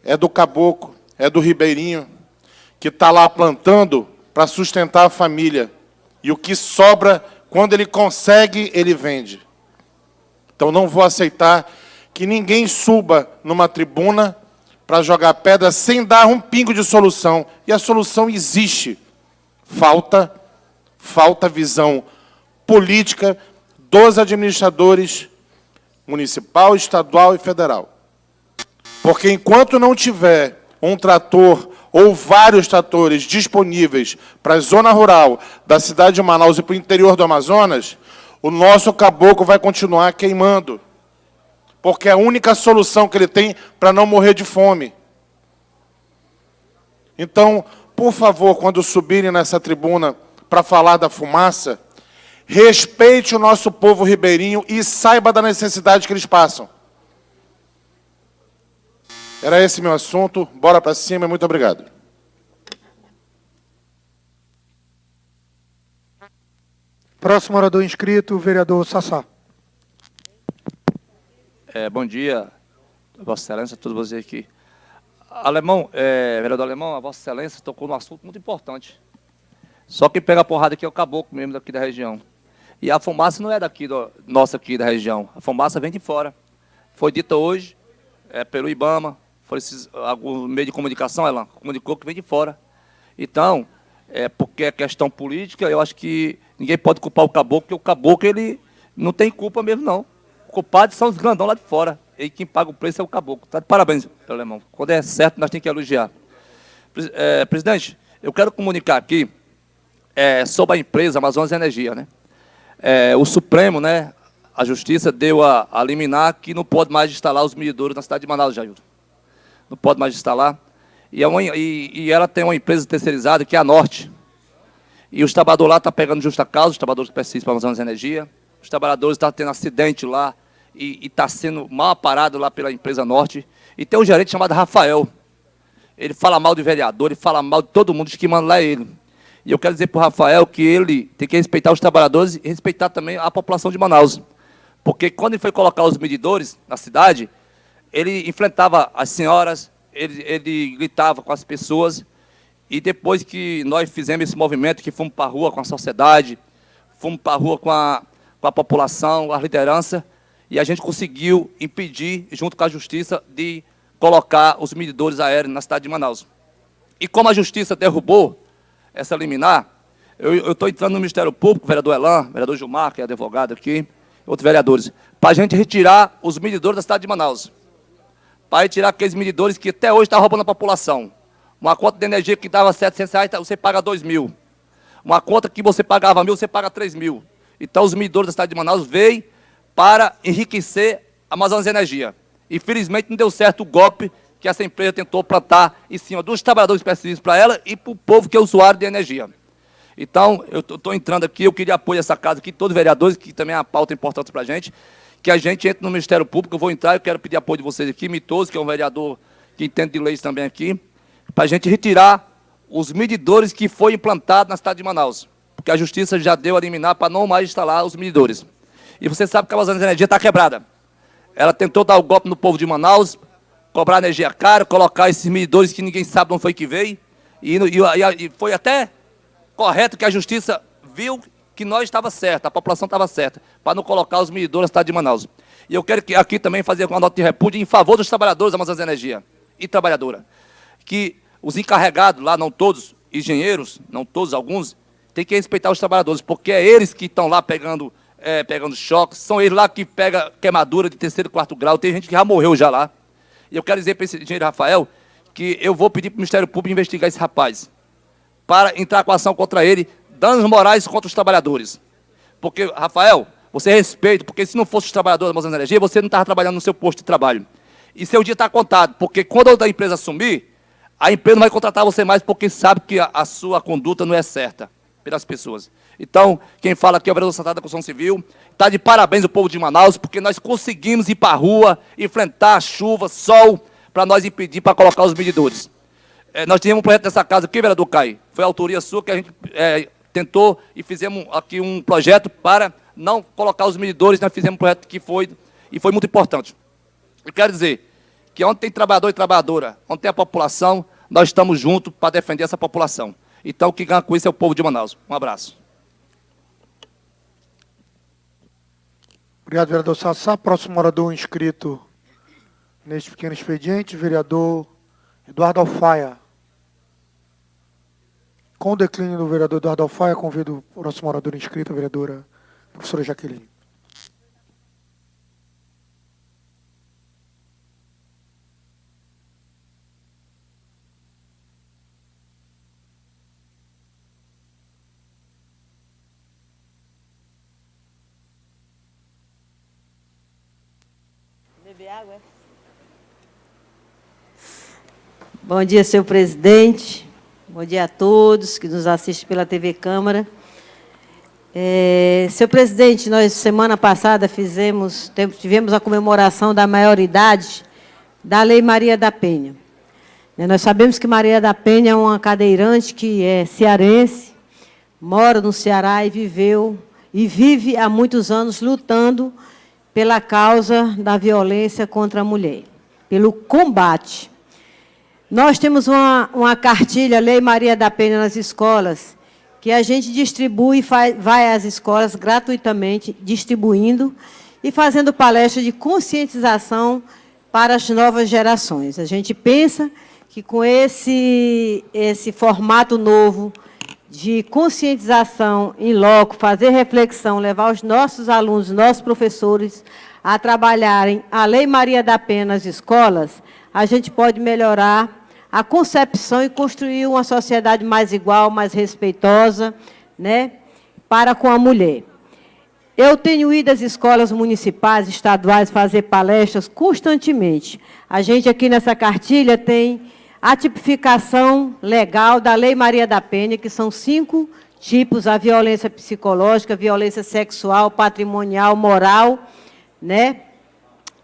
é do caboclo, é do ribeirinho, que está lá plantando para sustentar a família. E o que sobra, quando ele consegue, ele vende. Então não vou aceitar que ninguém suba numa tribuna para jogar pedra sem dar um pingo de solução. E a solução existe. Falta visão política dos administradores municipal, estadual e federal. Porque enquanto não tiver um trator ou vários tratores disponíveis para a zona rural da cidade de Manaus e para o interior do Amazonas, o nosso caboclo vai continuar queimando. Porque é a única solução que ele tem para não morrer de fome. Então, por favor, quando subirem nessa tribuna para falar da fumaça, respeite o nosso povo ribeirinho e saiba da necessidade que eles passam. Era esse meu assunto. Bora para cima e muito obrigado. Próximo orador inscrito, o vereador Sassá. Bom dia, Vossa Excelência, a todos vocês aqui. Vereador Alemão, a Vossa Excelência tocou num assunto muito importante. Só quem pega a porrada aqui é o caboclo mesmo daqui da região. E a fumaça não é daqui, nossa aqui da região. A fumaça vem de fora. Foi dita hoje pelo IBAMA, foi algum meio de comunicação, ela comunicou que vem de fora. Então, porque é questão política, eu acho que ninguém pode culpar o caboclo, porque o caboclo ele não tem culpa mesmo, não. Culpados são os grandão lá de fora. E quem paga o preço é o caboclo. Tá de parabéns, Alemão. Quando é certo, nós temos que elogiar. Presidente, eu quero comunicar aqui sobre a empresa Amazonas Energia, né? O Supremo, né, a Justiça deu a liminar que não pode mais instalar os medidores na cidade de Manaus, Jailton. Não pode mais instalar. E ela tem uma empresa terceirizada, que é a Norte. E os trabalhadores lá estão pegando justa causa, os trabalhadores que precisam para a Amazonas Energia. Os trabalhadores estão tendo acidente lá e está sendo mal aparado lá pela empresa Norte. E tem um gerente chamado Rafael. Ele fala mal do vereador, ele fala mal de todo mundo, que manda lá ele. E eu quero dizer para o Rafael que ele tem que respeitar os trabalhadores e respeitar também a população de Manaus. Porque quando ele foi colocar os medidores na cidade, ele enfrentava as senhoras, ele gritava com as pessoas. E depois que nós fizemos esse movimento, que fomos para a rua com a sociedade, fomos para a rua com a população, a liderança, e a gente conseguiu impedir, junto com a Justiça, de colocar os medidores aéreos na cidade de Manaus. E como a Justiça derrubou essa liminar, eu estou entrando no Ministério Público, vereador Elan, vereador Gilmar, que é advogado aqui, outros vereadores, para a gente retirar os medidores da cidade de Manaus. Para retirar aqueles medidores que até hoje estão roubando a população. Uma conta de energia que dava R$700, você paga 2.000. Uma conta que você pagava 1.000, você paga 3.000. Então, os medidores da cidade de Manaus veio para enriquecer a Amazonas Energia. Infelizmente, não deu certo o golpe que essa empresa tentou plantar em cima dos trabalhadores específicos para ela e para o povo que é usuário de energia. Então, eu estou entrando aqui, eu queria apoio a essa casa aqui, todos os vereadores, que também é uma pauta importante para a gente, que a gente entre no Ministério Público, eu vou entrar, eu quero pedir apoio de vocês aqui, Mitoso, que é um vereador que entende de leis também aqui, para a gente retirar os medidores que foi implantado na cidade de Manaus, porque a Justiça já deu a liminar para não mais instalar os medidores. E você sabe que a Amazonas Energia está quebrada. Ela tentou dar o golpe no povo de Manaus, cobrar energia cara, colocar esses medidores que ninguém sabe onde foi que veio, e foi até correto que a Justiça viu que nós estava certa, a população estava certa, para não colocar os medidores na cidade de Manaus. E eu quero aqui também fazer uma nota de repúdio em favor dos trabalhadores da Amazonas Energia e trabalhadora, que os encarregados lá, não todos, engenheiros, não todos, alguns, tem que respeitar os trabalhadores, porque é eles que estão lá pegando choques, são eles lá que pegam queimadura de 3º e 4º grau, tem gente que já morreu já lá. E eu quero dizer para esse engenheiro Rafael que eu vou pedir para o Ministério Público investigar esse rapaz, para entrar com ação contra ele, danos morais contra os trabalhadores. Porque, Rafael, você respeita, porque se não fosse os trabalhadores da Amazonas Energia, você não estava trabalhando no seu posto de trabalho. E seu dia está contado, porque quando a outra empresa assumir, a empresa não vai contratar você mais, porque sabe que a sua conduta não é certa pelas pessoas. Então, quem fala aqui é o vereador Santana da Construção Civil. Está de parabéns o povo de Manaus, porque nós conseguimos ir para a rua, enfrentar chuva, sol, para nós impedir, para colocar os medidores. Nós tínhamos um projeto nessa casa aqui, vereador Caio, foi a autoria sua que a gente tentou e fizemos aqui um projeto para não colocar os medidores, nós fizemos um projeto que foi muito importante. Eu quero dizer que onde tem trabalhador e trabalhadora, onde tem a população, nós estamos juntos para defender essa população. Então, quem ganha com isso é o povo de Manaus. Um abraço. Obrigado, vereador Sassá. Próximo orador inscrito neste pequeno expediente, vereador Eduardo Alfaia. Com o declínio do vereador Eduardo Alfaia, convido o próximo orador inscrito, a vereadora professora Jaqueline. Beber água, é? Bom dia, senhor presidente. Bom dia a todos que nos assistem pela TV Câmara. Senhor presidente, nós, semana passada, tivemos a comemoração da maioridade da Lei Maria da Penha. Nós sabemos que Maria da Penha é uma cadeirante que é cearense, mora no Ceará e vive há muitos anos lutando pela causa da violência contra a mulher, pelo combate. Nós temos uma cartilha, Lei Maria da Penha, nas escolas, que a gente distribui, vai às escolas gratuitamente, distribuindo e fazendo palestras de conscientização para as novas gerações. A gente pensa que com esse formato novo de conscientização em loco, fazer reflexão, levar os nossos alunos, nossos professores a trabalharem a Lei Maria da Penha nas escolas, a gente pode melhorar a concepção e construir uma sociedade mais igual, mais respeitosa, né, para com a mulher. Eu tenho ido às escolas municipais, estaduais, fazer palestras constantemente. A gente aqui nessa cartilha tem a tipificação legal da Lei Maria da Penha, que são 5 tipos: a violência psicológica, a violência sexual, patrimonial, moral, né,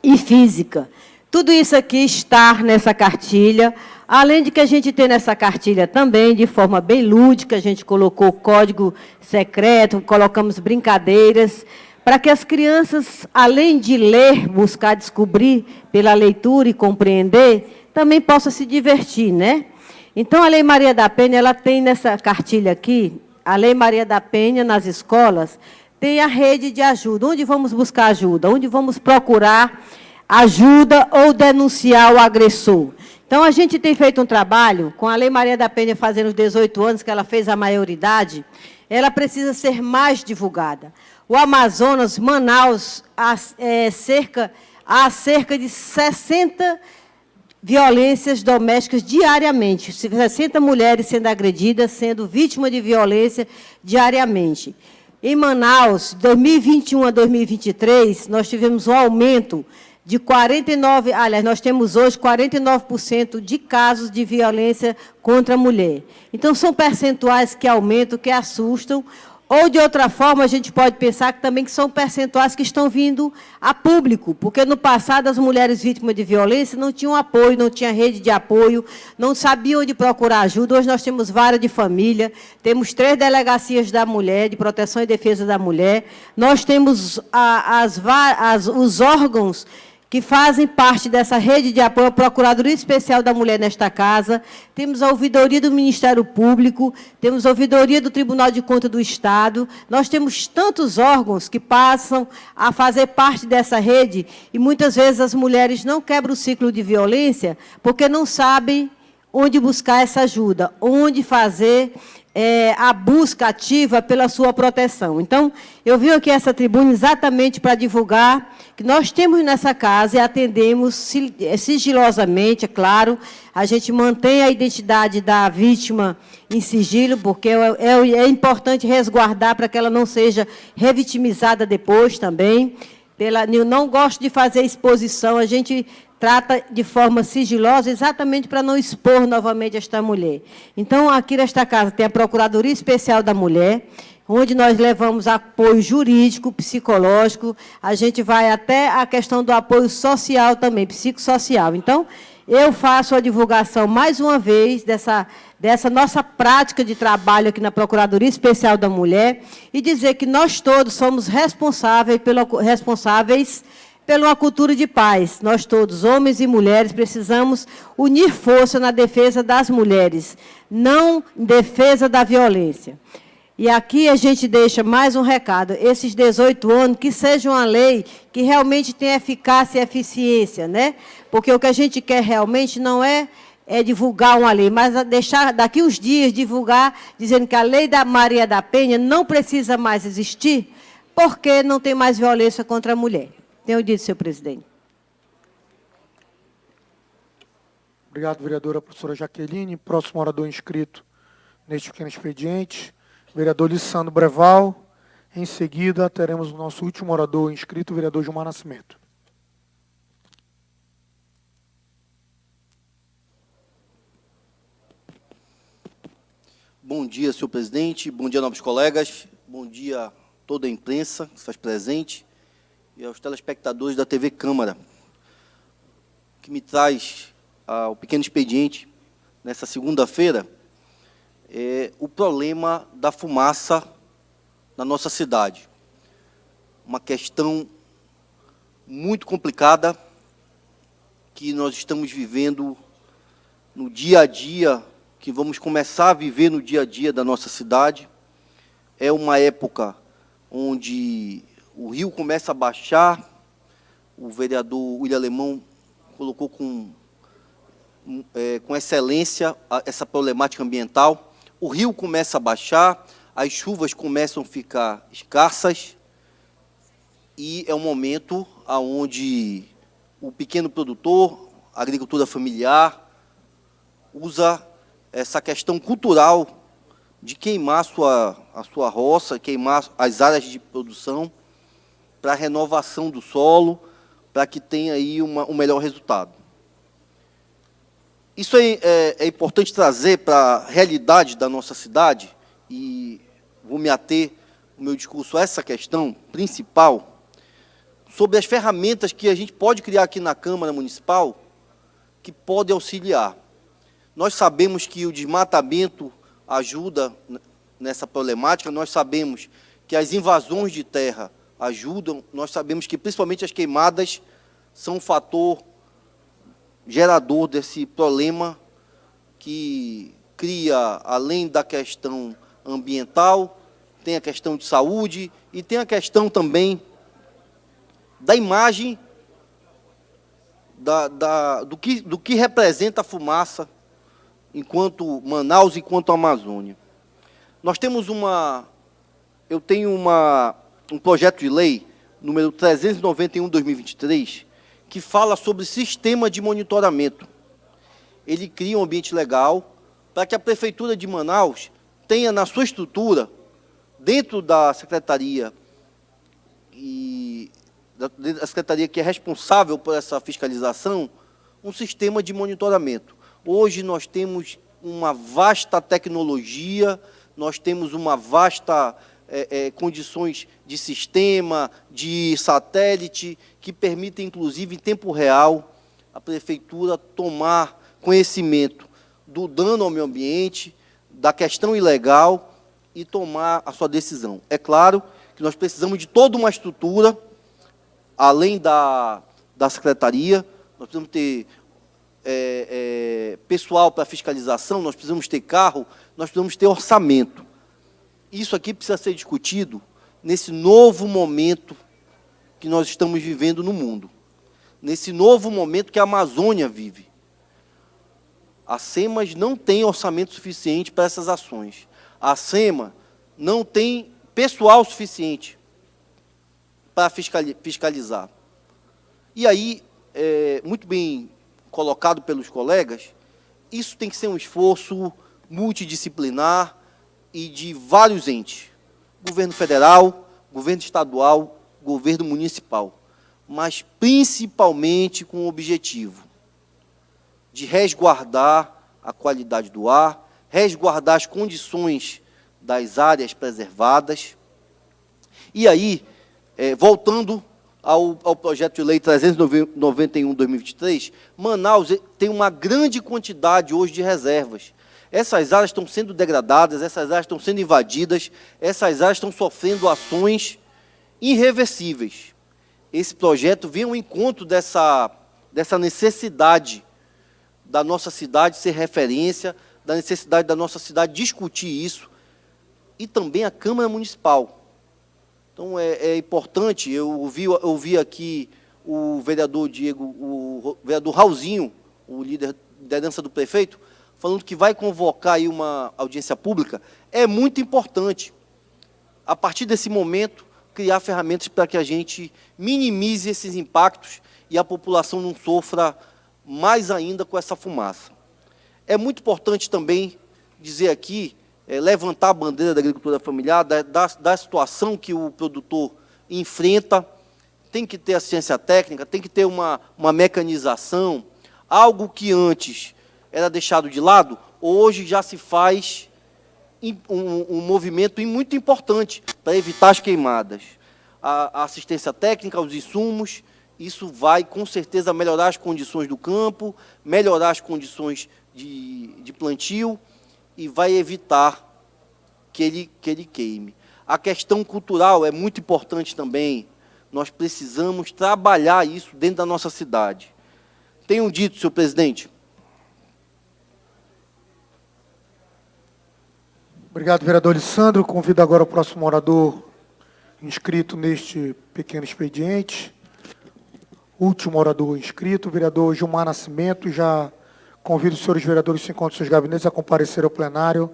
e física. Tudo isso aqui está nessa cartilha, além de que a gente tem nessa cartilha também, de forma bem lúdica, a gente colocou código secreto, colocamos brincadeiras, para que as crianças, além de ler, buscar descobrir pela leitura e compreender, também possam se divertir, né? Então, a Lei Maria da Penha, ela tem nessa cartilha aqui, a Lei Maria da Penha nas escolas, tem a rede de ajuda. Onde vamos buscar ajuda? Onde vamos procurar ajuda ou denunciar o agressor? Então, a gente tem feito um trabalho, com a Lei Maria da Penha fazendo os 18 anos, que ela fez a maioridade, ela precisa ser mais divulgada. O Amazonas, Manaus, há cerca de 60 violências domésticas diariamente, 60 mulheres sendo agredidas, sendo vítimas de violência diariamente. Em Manaus, 2021 a 2023, nós tivemos um aumento de 49%, aliás, nós temos hoje 49% de casos de violência contra a mulher. Então, são percentuais que aumentam, que assustam. Ou, de outra forma, a gente pode pensar que também que são percentuais que estão vindo a público, porque no passado as mulheres vítimas de violência não tinham apoio, não tinha rede de apoio, não sabiam onde procurar ajuda. Hoje nós temos vara de família, temos 3 delegacias da mulher, de proteção e defesa da mulher, nós temos os órgãos que fazem parte dessa rede de apoio, a Procuradoria Especial da Mulher nesta casa, temos a ouvidoria do Ministério Público, temos a ouvidoria do Tribunal de Contas do Estado, nós temos tantos órgãos que passam a fazer parte dessa rede, e muitas vezes as mulheres não quebram o ciclo de violência porque não sabem onde buscar essa ajuda, onde fazer a busca ativa pela sua proteção. Então, eu vim aqui a essa tribuna exatamente para divulgar que nós temos nessa casa e atendemos sigilosamente, é claro, a gente mantém a identidade da vítima em sigilo, porque é importante resguardar para que ela não seja revitimizada depois também. Eu não gosto de fazer exposição, a gente trata de forma sigilosa, exatamente para não expor novamente esta mulher. Então, aqui nesta casa tem a Procuradoria Especial da Mulher, onde nós levamos apoio jurídico, psicológico, a gente vai até a questão do apoio social também, psicossocial. Então, eu faço a divulgação, mais uma vez, dessa nossa prática de trabalho aqui na Procuradoria Especial da Mulher, e dizer que nós todos somos responsáveis pela uma cultura de paz. Nós todos, homens e mulheres, precisamos unir força na defesa das mulheres, não em defesa da violência. E aqui a gente deixa mais um recado, esses 18 anos, que seja uma lei que realmente tenha eficácia e eficiência, né? Porque o que a gente quer realmente não é divulgar uma lei, mas deixar daqui uns dias divulgar, dizendo que a lei da Maria da Penha não precisa mais existir, porque não tem mais violência contra a mulher. Tenho dito, senhor presidente. Obrigado, vereadora professora Jaqueline. Próximo orador inscrito neste pequeno expediente, vereador Lissandro Breval. Em seguida, teremos o nosso último orador inscrito, o vereador Gilmar Nascimento. Bom dia, senhor presidente. Bom dia, nobres colegas. Bom dia a toda a imprensa que se faz presente e aos telespectadores da TV Câmara, que me traz ao pequeno expediente, nessa segunda-feira, o problema da fumaça na nossa cidade. Uma questão muito complicada que nós estamos vivendo no dia a dia, que vamos começar a viver no dia a dia da nossa cidade. É uma época onde o rio começa a baixar, o vereador William Alemão colocou com excelência essa problemática ambiental. O rio começa a baixar, as chuvas começam a ficar escassas, e é um momento onde o pequeno produtor, a agricultura familiar, usa essa questão cultural de queimar a sua roça, queimar as áreas de produção, para a renovação do solo, para que tenha aí um melhor resultado. Isso é importante trazer para a realidade da nossa cidade, e vou me ater o meu discurso a essa questão principal, sobre as ferramentas que a gente pode criar aqui na Câmara Municipal, que podem auxiliar. Nós sabemos que o desmatamento ajuda nessa problemática, nós sabemos que as invasões de terra ajudam, nós sabemos que principalmente as queimadas são um fator gerador desse problema que cria, além da questão ambiental, tem a questão de saúde e tem a questão também da imagem do que representa a fumaça enquanto Manaus, enquanto Amazônia. Nós temos eu tenho um projeto de lei, número 391/2023, que fala sobre sistema de monitoramento. Ele cria um ambiente legal para que a Prefeitura de Manaus tenha na sua estrutura, dentro da Secretaria, da Secretaria que é responsável por essa fiscalização, um sistema de monitoramento. Hoje nós temos uma vasta tecnologia, nós temos uma vasta condições de sistema, de satélite, que permitem, inclusive, em tempo real, a Prefeitura tomar conhecimento do dano ao meio ambiente, da questão ilegal e tomar a sua decisão. É claro que nós precisamos de toda uma estrutura, além da Secretaria, nós precisamos ter pessoal para fiscalização, nós precisamos ter carro, nós precisamos ter orçamento. Isso aqui precisa ser discutido nesse novo momento que nós estamos vivendo no mundo, nesse novo momento que a Amazônia vive. A SEMAS não tem orçamento suficiente para essas ações. A SEMA não tem pessoal suficiente para fiscalizar. E aí, muito bem colocado pelos colegas, isso tem que ser um esforço multidisciplinar e de vários entes. Governo federal, governo estadual, governo municipal. Mas principalmente com o objetivo de resguardar a qualidade do ar, resguardar as condições das áreas preservadas. E aí, voltando ao projeto de lei 391/2023, Manaus tem uma grande quantidade hoje de reservas. Essas áreas estão sendo degradadas, essas áreas estão sendo invadidas, essas áreas estão sofrendo ações irreversíveis. Esse projeto vem ao encontro dessa necessidade da nossa cidade ser referência, da necessidade da nossa cidade discutir isso, e também a Câmara Municipal. Então, é importante, eu ouvi aqui o vereador o vereador Raulzinho, o líder da liderança do prefeito, falando que vai convocar aí uma audiência pública. É muito importante, a partir desse momento, criar ferramentas para que a gente minimize esses impactos e a população não sofra mais ainda com essa fumaça. É muito importante também dizer aqui, levantar a bandeira da agricultura familiar, da situação que o produtor enfrenta. Tem que ter assistência técnica, tem que ter uma mecanização, algo que antes era deixado de lado, hoje já se faz um movimento muito importante para evitar as queimadas. A assistência técnica, os insumos, isso vai, com certeza, melhorar as condições do campo, melhorar as condições de plantio e vai evitar que ele queime. A questão cultural é muito importante também. Nós precisamos trabalhar isso dentro da nossa cidade. Tenho dito, senhor presidente. Obrigado, vereador Lissandro. Convido agora o próximo orador inscrito neste pequeno expediente. Último orador inscrito, o vereador Gilmar Nascimento. Já convido os senhores vereadores que se encontram em seus gabinetes a comparecer ao plenário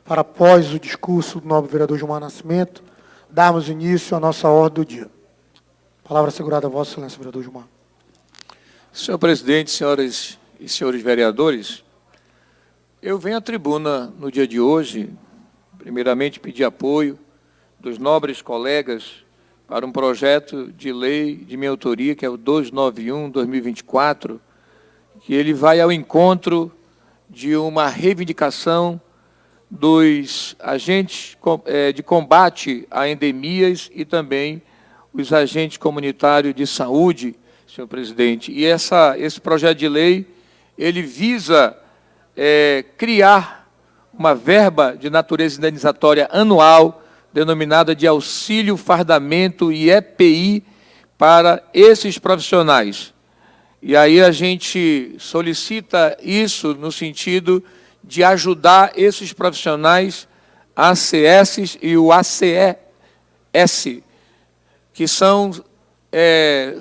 para, após o discurso do nobre vereador Gilmar Nascimento, darmos início à nossa ordem do dia. Palavra assegurada a Vossa Excelência, vereador Gilmar. Senhor presidente, senhoras e senhores vereadores, eu venho à tribuna no dia de hoje, primeiramente pedir apoio dos nobres colegas para um projeto de lei de minha autoria, que é o 291/2024, que ele vai ao encontro de uma reivindicação dos agentes de combate a endemias e também os agentes comunitários de saúde, senhor presidente. E esse projeto de lei, ele visa criar uma verba de natureza indenizatória anual, denominada de auxílio fardamento e EPI para esses profissionais. E aí a gente solicita isso no sentido de ajudar esses profissionais ACS e o ACES, que são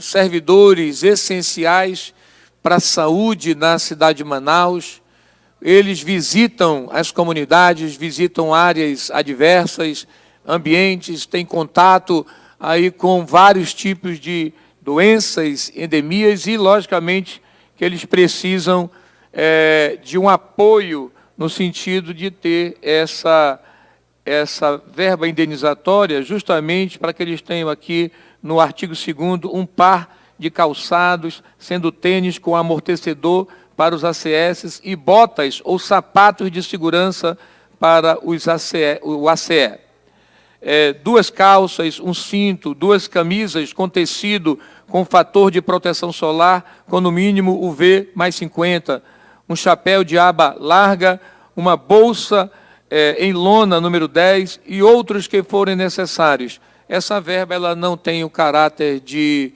servidores essenciais para a saúde na cidade de Manaus. Eles visitam as comunidades, visitam áreas adversas, ambientes, têm contato aí com vários tipos de doenças, endemias e, logicamente, que eles precisam de um apoio no sentido de ter essa verba indenizatória, justamente para que eles tenham aqui, no artigo 2º, um par de calçados, sendo tênis com amortecedor para os ACS e botas ou sapatos de segurança para o ACE. 2 calças, um cinto, 2 camisas com tecido com fator de proteção solar, com no mínimo UV mais 50, um chapéu de aba larga, uma bolsa em lona número 10 e outros que forem necessários. Essa verba ela não tem o caráter de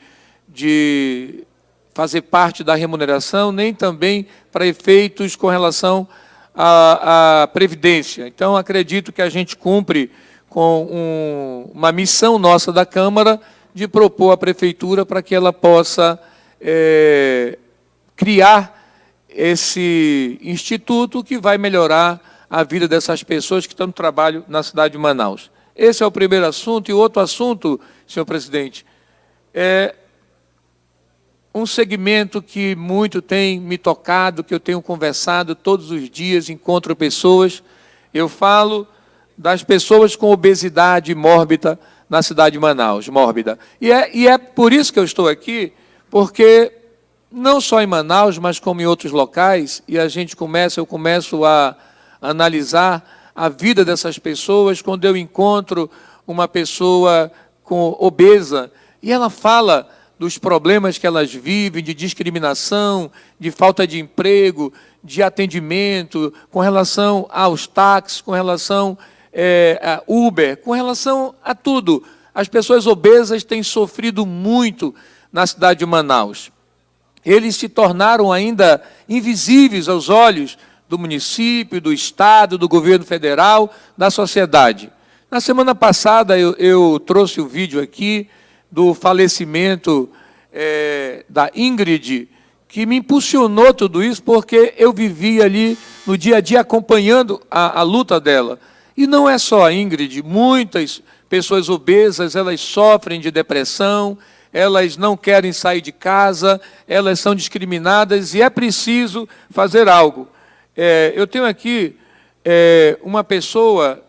fazer parte da remuneração, nem também para efeitos com relação à Previdência. Então, acredito que a gente cumpre com uma missão nossa da Câmara de propor à Prefeitura para que ela possa criar esse instituto que vai melhorar a vida dessas pessoas que estão no trabalho na cidade de Manaus. Esse é o primeiro assunto. E o outro assunto, senhor presidente, é um segmento que muito tem me tocado, que eu tenho conversado todos os dias, encontro pessoas. Eu falo das pessoas com obesidade mórbida na cidade de Manaus, mórbida. E é por isso que eu estou aqui, porque não só em Manaus, mas como em outros locais, e eu começo a analisar a vida dessas pessoas quando eu encontro uma pessoa obesa e ela fala dos problemas que elas vivem, de discriminação, de falta de emprego, de atendimento, com relação aos táxis, com relação a Uber, com relação a tudo. As pessoas obesas têm sofrido muito na cidade de Manaus. Eles se tornaram ainda invisíveis aos olhos do município, do Estado, do governo federal, da sociedade. Na semana passada, eu trouxe o vídeo aqui do falecimento da Ingrid, que me impulsionou tudo isso, porque eu vivi ali no dia a dia acompanhando a luta dela. E não é só a Ingrid, muitas pessoas obesas, elas sofrem de depressão, elas não querem sair de casa, elas são discriminadas e é preciso fazer algo. Eu tenho aqui uma pessoa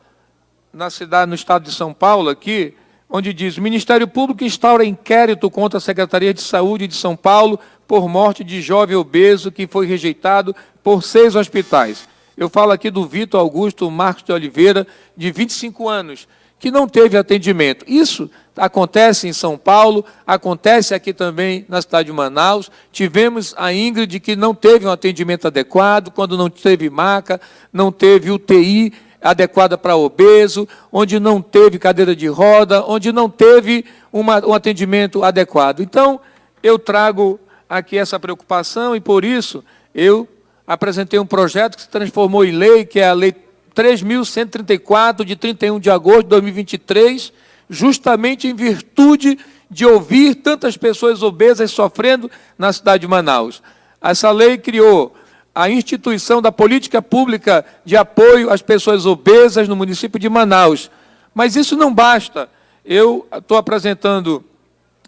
no estado de São Paulo, aqui, onde diz: o Ministério Público instaura inquérito contra a Secretaria de Saúde de São Paulo por morte de jovem obeso que foi rejeitado por 6 hospitais. Eu falo aqui do Vitor Augusto Marcos de Oliveira, de 25 anos, que não teve atendimento. Isso acontece em São Paulo, acontece aqui também na cidade de Manaus. Tivemos a Ingrid, que não teve um atendimento adequado, quando não teve maca, não teve UTI adequada para obeso, onde não teve cadeira de roda, onde não teve um atendimento adequado. Então, eu trago aqui essa preocupação e, por isso, eu apresentei um projeto que se transformou em lei, que é a Lei 3.134, de 31 de agosto de 2023, justamente em virtude de ouvir tantas pessoas obesas sofrendo na cidade de Manaus. Essa lei criou a instituição da política pública de apoio às pessoas obesas no município de Manaus. Mas isso não basta. Eu estou apresentando,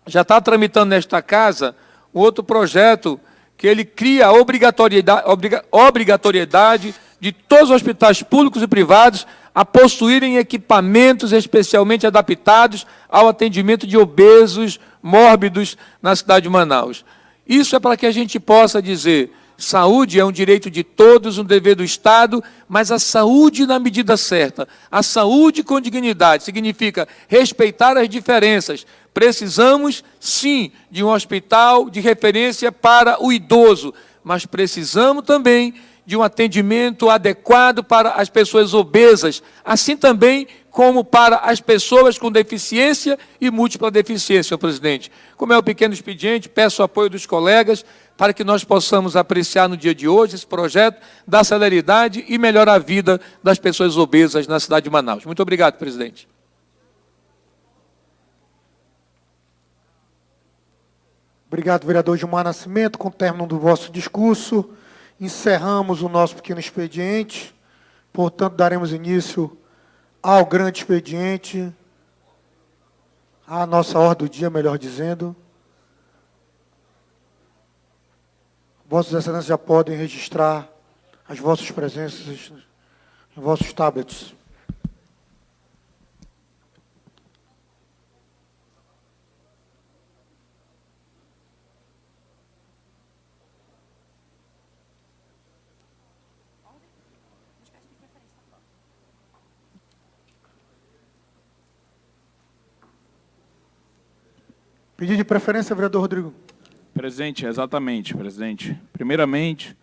já está tramitando nesta casa, um outro projeto que ele cria a obrigatoriedade de todos os hospitais públicos e privados a possuírem equipamentos especialmente adaptados ao atendimento de obesos mórbidos na cidade de Manaus. Isso é para que a gente possa dizer: saúde é um direito de todos, um dever do Estado, mas a saúde na medida certa, a saúde com dignidade, significa respeitar as diferenças. Precisamos, sim, de um hospital de referência para o idoso, mas precisamos também de um atendimento adequado para as pessoas obesas, assim também como para as pessoas com deficiência e múltipla deficiência, senhor presidente. Como é o pequeno expediente, peço o apoio dos colegas para que nós possamos apreciar no dia de hoje esse projeto, dar celeridade e melhorar a vida das pessoas obesas na cidade de Manaus. Muito obrigado, presidente. Obrigado, vereador Gilmar Nascimento. Com o término do vosso discurso, encerramos o nosso pequeno expediente. Portanto, daremos início ao grande expediente, à nossa ordem do dia, melhor dizendo. Vossas Excelências já podem registrar as vossas presenças em vossos tablets. Pedido de preferência, vereador Rodrigo. Presidente, exatamente, presidente. Primeiramente,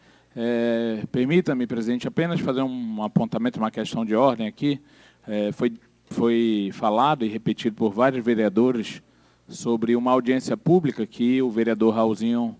permita-me, presidente, apenas fazer um apontamento, uma questão de ordem aqui. Foi falado e repetido por vários vereadores sobre uma audiência pública que o vereador Raulzinho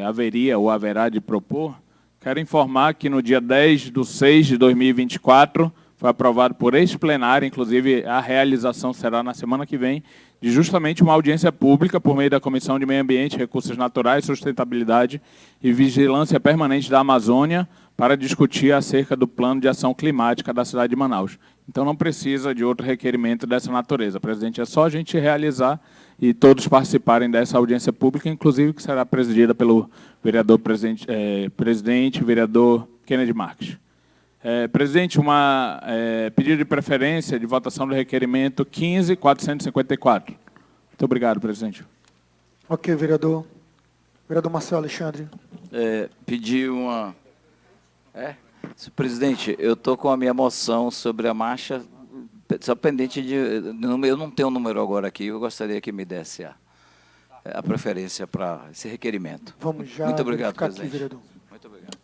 haveria ou haverá de propor. Quero informar que no dia 10/6/2024 foi aprovado por este plenário, inclusive a realização será na semana que vem, de justamente uma audiência pública por meio da Comissão de Meio Ambiente, Recursos Naturais, Sustentabilidade e Vigilância Permanente da Amazônia para discutir acerca do plano de ação climática da cidade de Manaus. Então não precisa de outro requerimento dessa natureza. Presidente, é só a gente realizar e todos participarem dessa audiência pública, inclusive que será presidida pelo vereador presidente, vereador Kennedy Marques. Presidente, pedido de preferência de votação do requerimento 15.454. Muito obrigado, presidente. Ok, vereador. Vereador Marcelo Alexandre. Pedir uma... Presidente, eu estou com a minha moção sobre a marcha, só pendente de... Eu não tenho o número agora aqui, eu gostaria que me desse a preferência para esse requerimento. Vamos já. Muito obrigado, Aqui, presidente. vereador. Muito obrigado.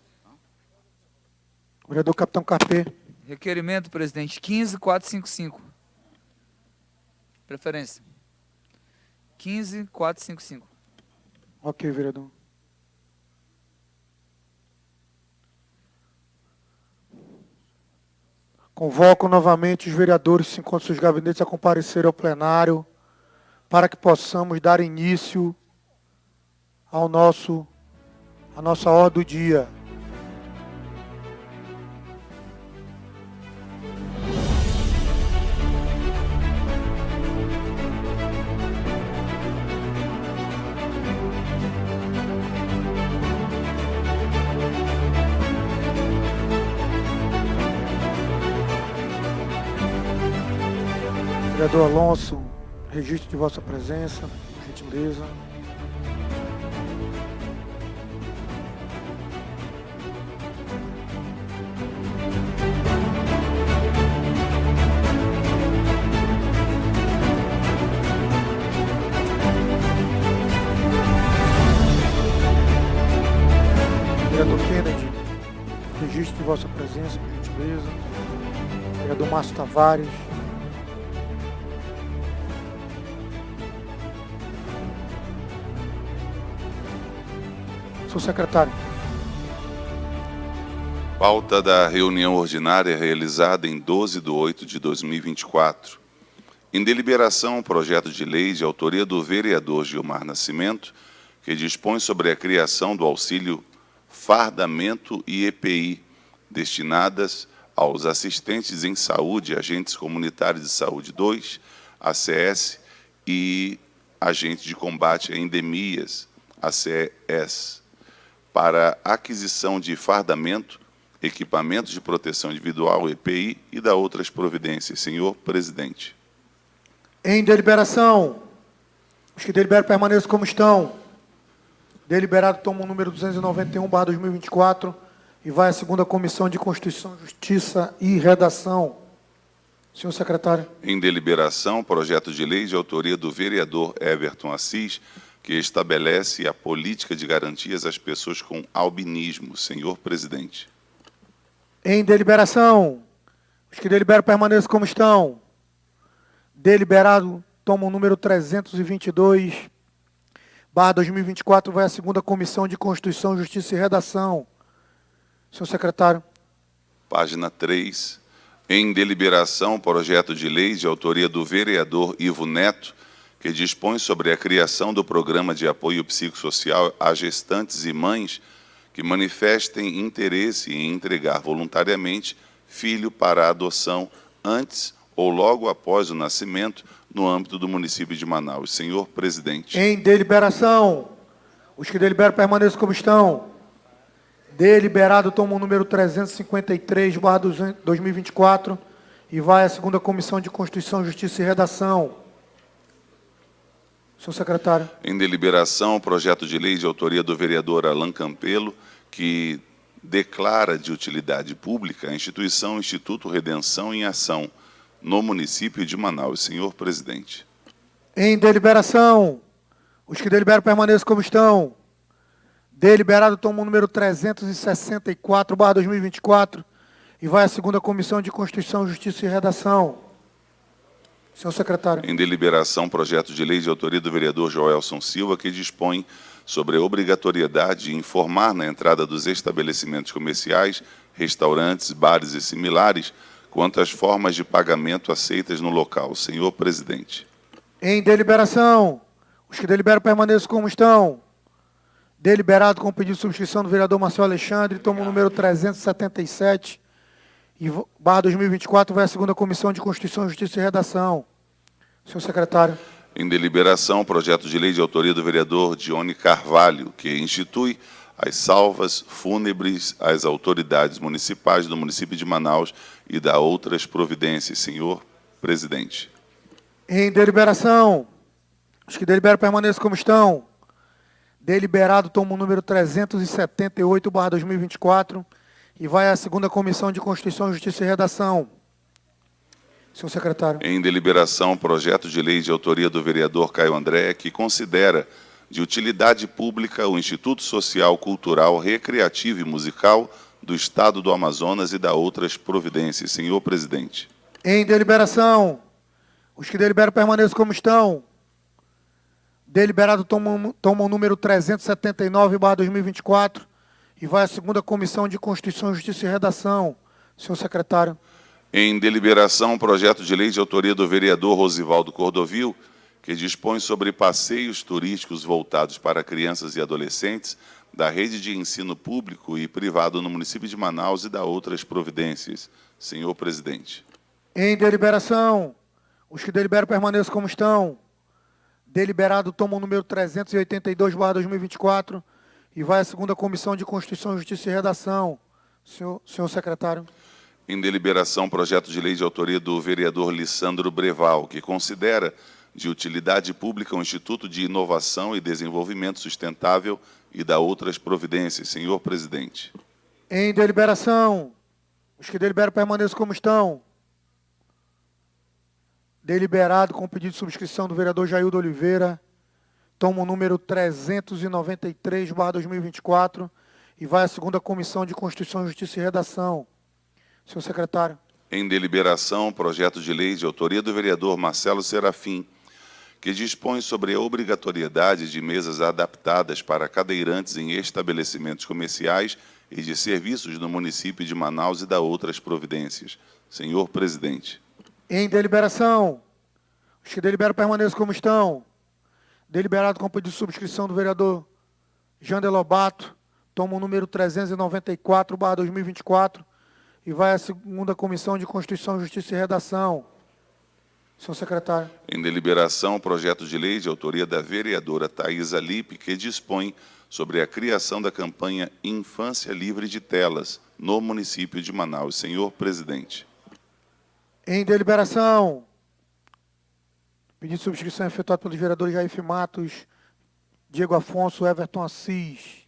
Vereador Capitão Carpê. Requerimento, presidente, 15.455. Preferência. 15.455. Ok, vereador. Convoco novamente os vereadores que se encontram em seus gabinetes a comparecer ao plenário para que possamos dar início à nossa ordem do dia. Vereador Alonso, registro de vossa presença, por gentileza. Vereador Kennedy, registro de vossa presença, por gentileza. Vereador Márcio Tavares. Senhor secretário. Pauta da reunião ordinária realizada em 12/8/2024. Em deliberação, o projeto de lei de autoria do vereador Gilmar Nascimento, que dispõe sobre a criação do auxílio fardamento e EPI, destinadas aos assistentes em saúde, agentes comunitários de saúde 2, ACS, e agentes de combate a endemias, ACS, para aquisição de fardamento, equipamentos de proteção individual, EPI, e da outras providências. Senhor presidente. Em deliberação, os que deliberam permaneçam como estão. Deliberado toma o número 291/2024 e vai à segunda Comissão de Constituição, Justiça e Redação. Senhor secretário. Em deliberação, projeto de lei de autoria do vereador Everton Assis, que estabelece a política de garantias às pessoas com albinismo. Senhor presidente. Em deliberação, os que deliberam permaneçam como estão. Deliberado toma o número 322/2024, vai à segunda Comissão de Constituição, Justiça e Redação. Senhor secretário. Página 3. Em deliberação, projeto de lei de autoria do vereador Ivo Neto, que dispõe sobre a criação do programa de apoio psicossocial a gestantes e mães que manifestem interesse em entregar voluntariamente filho para adoção antes ou logo após o nascimento no âmbito do município de Manaus. Senhor presidente. Em deliberação, os que deliberam permaneçam como estão. Deliberado toma o número 353/2024 e vai à segunda Comissão de Constituição, Justiça e Redação. Senhor secretário. Em deliberação, o projeto de lei de autoria do vereador Alain Campelo, que declara de utilidade pública a instituição Instituto Redenção em Ação, no município de Manaus. Senhor presidente. Em deliberação, Os que deliberam permaneçam como estão. Deliberado toma o número 364/2024 e vai à segunda Comissão de Constituição, Justiça e Redação. Senhor secretário. Em deliberação, projeto de lei de autoria do vereador Joelson Silva, que dispõe sobre a obrigatoriedade de informar na entrada dos estabelecimentos comerciais, restaurantes, bares e similares, quanto às formas de pagamento aceitas no local. Senhor presidente. Em deliberação, os que deliberam permaneçam como estão. Deliberado com pedido de subscrição do vereador Marcelo Alexandre, toma o número 377, /2024, vai à segunda Comissão de Constituição, Justiça e Redação. Senhor secretário. Em deliberação, projeto de lei de autoria do vereador Dione Carvalho, que institui as salvas fúnebres às autoridades municipais do município de Manaus e dá outras providências. Senhor presidente. Em deliberação, os que deliberam permaneçam como estão. Deliberado toma o número 378/2024 e vai à segunda Comissão de Constituição, Justiça e Redação. Senhor secretário. Em deliberação, projeto de lei de autoria do vereador Caio André, que considera de utilidade pública o Instituto Social, Cultural, Recreativo e Musical do Estado do Amazonas e dá outras providências. Senhor presidente. Em deliberação, os que deliberam permaneçam como estão. Deliberado toma o número 379/2024 e vai à segunda Comissão de Constituição, Justiça e Redação. Senhor secretário. Em deliberação, projeto de lei de autoria do vereador Rosivaldo Cordovil, que dispõe sobre passeios turísticos voltados para crianças e adolescentes da rede de ensino público e privado no município de Manaus e dá outras providências. Senhor presidente. Em deliberação, os que deliberam permaneçam como estão. Deliberado toma o número 382/2024 e vai à segunda Comissão de Constituição, Justiça e Redação. Senhor secretário. Em deliberação, projeto de lei de autoria do vereador Lissandro Breval, que considera de utilidade pública o Instituto de Inovação e Desenvolvimento Sustentável e dá outras providências. Senhor presidente. Em deliberação, os que deliberam permaneçam como estão. Deliberado com pedido de subscrição do vereador Jaildo Oliveira, toma o número 393/2024 e vai à segunda Comissão de Constituição, Justiça e Redação. Senhor secretário. Em deliberação, projeto de lei de autoria do vereador Marcelo Serafim, que dispõe sobre a obrigatoriedade de mesas adaptadas para cadeirantes em estabelecimentos comerciais e de serviços no município de Manaus e dá outras providências. Senhor presidente. Em deliberação, os que deliberam permaneçam como estão. Deliberado com pedido de subscrição do vereador Jander Lobato, toma o número 394/2024 e vai à segunda Comissão de Constituição, Justiça e Redação. Senhor secretário. Em deliberação, projeto de lei de autoria da vereadora Thaisa Lippe, que dispõe sobre a criação da campanha Infância Livre de Telas no município de Manaus. Senhor presidente. Em deliberação, pedido de subscrição efetuado pelos vereadores Jair Matos, Diego Afonso, Everton Assis,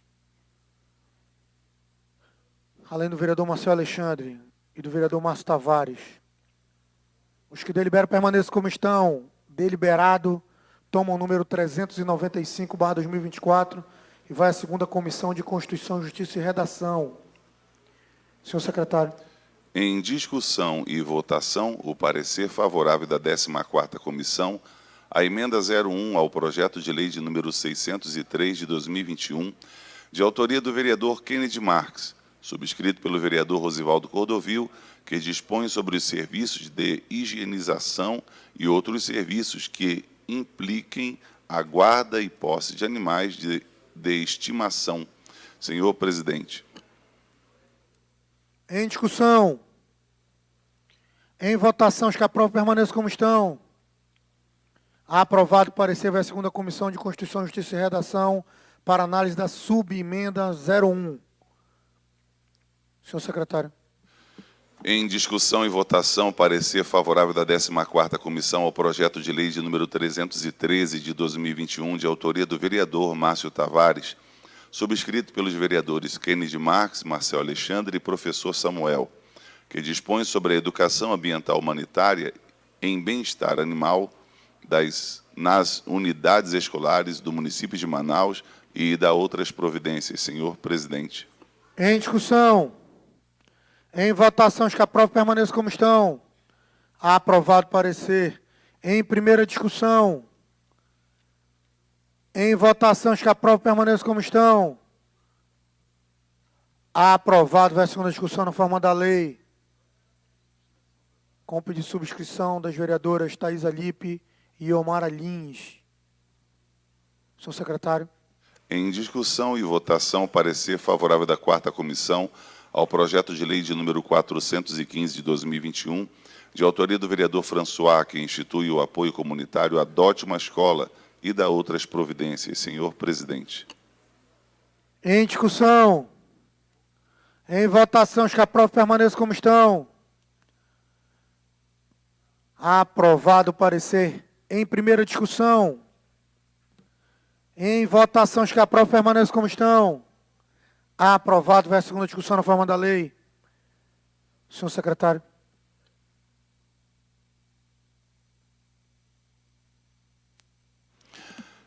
além do vereador Marcelo Alexandre e do vereador Márcio Tavares. Os que deliberam permaneçam como estão. Deliberado toma o número 395/2024 e vai à segunda Comissão de Constituição, Justiça e Redação. Senhor secretário. Em discussão e votação, o parecer favorável da 14ª Comissão, a emenda 01 ao projeto de lei de número 603 de 2021, de autoria do vereador Kennedy Marques, subscrito pelo vereador Rosivaldo Cordovil, que dispõe sobre os serviços de higienização e outros serviços que impliquem a guarda e posse de animais de estimação. Senhor presidente. Em discussão. Em votação, os que aprovam permaneçam como estão. Aprovado o parecer, vai à segunda Comissão de Constituição, Justiça e Redação para análise da subemenda 01. Senhor secretário. Em discussão e votação, parecer favorável da 14ª Comissão ao projeto de lei de número 313 de 2021, de autoria do vereador Márcio Tavares, subscrito pelos vereadores Kennedy Marques, Marcelo Alexandre e professor Samuel, que dispõe sobre a educação ambiental humanitária em bem-estar animal nas unidades escolares do município de Manaus e da outras providências. Senhor presidente. Em discussão. Em votação, os que aprovam permaneçam como estão. Aprovado o parecer. Em primeira discussão. Em votação, os que aprovam permaneçam como estão. Aprovado. Vai a segunda discussão na forma da lei. Com o pedido de subscrição das vereadoras Thaisa Lippe e Omara Lins. Senhor secretário. Em discussão e votação, parecer favorável da 4ª Comissão ao projeto de lei de número 415 de 2021, de autoria do vereador François, que institui o apoio comunitário Adote uma Escola e da outras providências. Senhor presidente. Em discussão. Em votação, os que aprovam permaneçam como estão. Aprovado o parecer. Em primeira discussão. Em votação, os que aprovam permaneçam como estão. Aprovado. Vai a segunda discussão na forma da lei. Senhor secretário.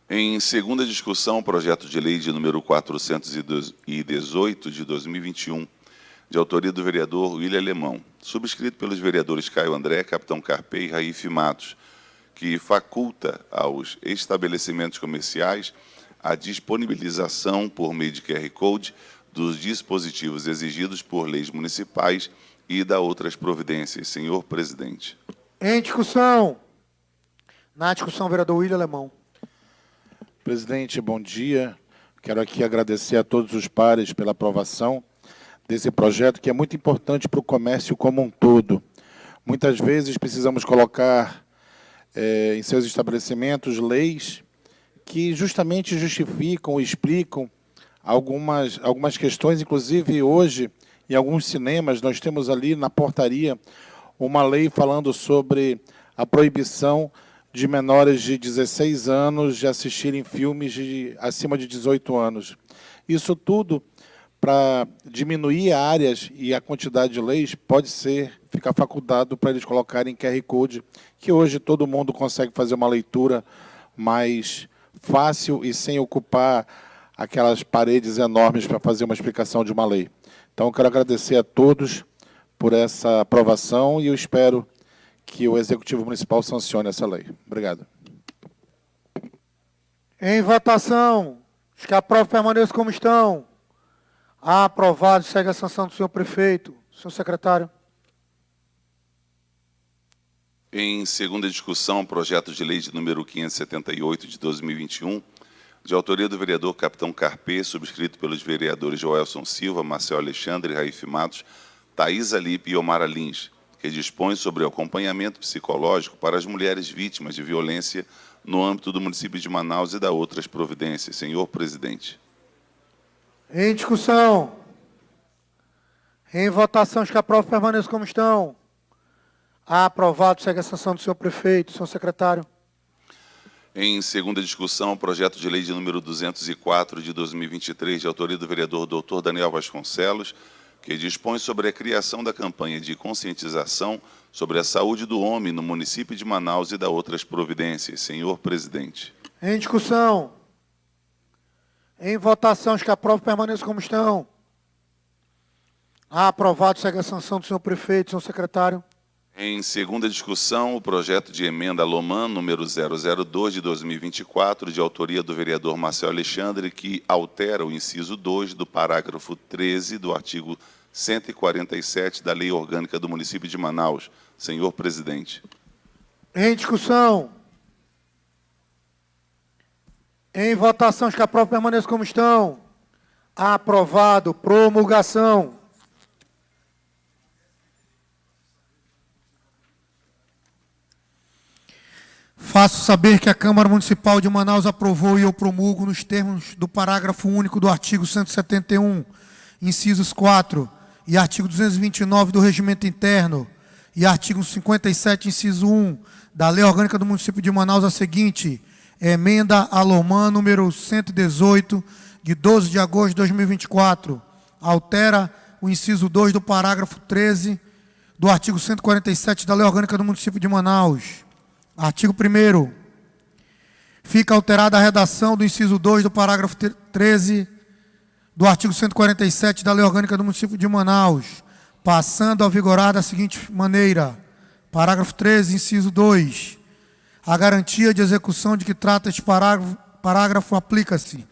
Em segunda discussão, projeto de lei de número 418 de 2021, de autoria do vereador William Alemão, subscrito pelos vereadores Caio André, Capitão Carpê e Raífe Matos, que faculta aos estabelecimentos comerciais a disponibilização por meio de QR Code dos dispositivos exigidos por leis municipais e da outras providências. Senhor presidente. Em discussão. Na discussão, vereador William Alemão. Presidente, bom dia. Quero aqui agradecer a todos os pares pela aprovação desse projeto, que é muito importante para o comércio como um todo. Muitas vezes precisamos colocar em seus estabelecimentos leis que justamente justificam, explicam algumas questões. Inclusive, hoje, em alguns cinemas, nós temos ali na portaria uma lei falando sobre a proibição de menores de 16 anos de assistirem filmes acima de 18 anos. Isso tudo, para diminuir áreas e a quantidade de leis, pode ficar facultado para eles colocarem QR Code, que hoje todo mundo consegue fazer uma leitura mais fácil e sem ocupar aquelas paredes enormes para fazer uma explicação de uma lei. Então, eu quero agradecer a todos por essa aprovação e eu espero que o Executivo Municipal sancione essa lei. Obrigado. Em votação, os que aprovam permaneçam como estão. Aprovado. Segue a sanção do senhor prefeito. Senhor secretário. Em segunda discussão, projeto de lei de número 578 de 2021, de autoria do vereador Capitão Carpê, subscrito pelos vereadores Joelson Silva, Marcel Alexandre, Raífe Matos, Thaisa Lippe e Omara Lins, que dispõe sobre o acompanhamento psicológico para as mulheres vítimas de violência no âmbito do município de Manaus e da outras providências. Senhor presidente. Em discussão. Em votação, os que aprovam permaneçam como estão. Aprovado. Segue a sanção do senhor prefeito. Senhor secretário. Em segunda discussão, projeto de lei de número 204 de 2023, de autoria do vereador Dr. Daniel Vasconcelos, que dispõe sobre a criação da campanha de conscientização sobre a saúde do homem no município de Manaus e da outras providências. Senhor presidente. Em discussão. Em votação, os que aprovam permaneçam como estão. Aprovado. Segue a sanção do senhor prefeito. Senhor secretário. Em segunda discussão, o projeto de emenda Loman, número 002 de 2024, de autoria do vereador Marcel Alexandre, que altera o inciso 2 do parágrafo 13 do artigo 147 da Lei Orgânica do Município de Manaus. Senhor presidente. Em discussão. Em votação, os que aprovam permaneçam como estão. Aprovado. Promulgação. Faço saber que a Câmara Municipal de Manaus aprovou e eu promulgo nos termos do parágrafo único do artigo 171, incisos 4, e artigo 229 do Regimento Interno, e artigo 57, inciso 1, da Lei Orgânica do Município de Manaus, a seguinte: emenda Aloman, número 118, de 12 de agosto de 2024, altera o inciso 2 do parágrafo 13 do artigo 147 da Lei Orgânica do Município de Manaus. Artigo 1º. fica alterada a redação do inciso 2 do parágrafo 13 do artigo 147 da Lei Orgânica do Município de Manaus, passando a vigorar da seguinte maneira. Parágrafo 13, inciso 2. A garantia de execução de que trata este parágrafo aplica-se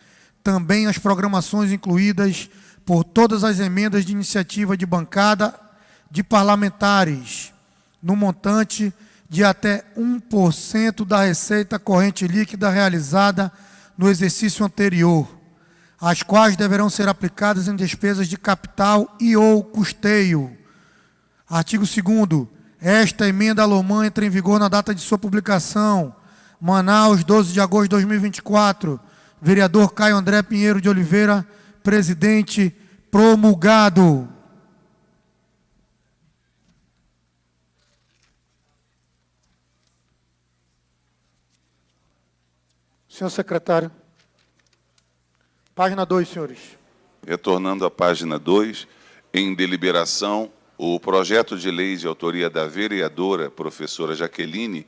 também às programações incluídas por todas as emendas de iniciativa de bancada de parlamentares, no montante de até 1% da receita corrente líquida realizada no exercício anterior, as quais deverão ser aplicadas em despesas de capital e ou custeio. Artigo 2º. Esta emenda Lomã entra em vigor na data de sua publicação. Manaus, 12 de agosto de 2024. Vereador Caio André Pinheiro de Oliveira, presidente, promulgado. Senhor secretário. Página 2, senhores. Retornando à página 2, em deliberação, o projeto de lei de autoria da vereadora professora Jaqueline,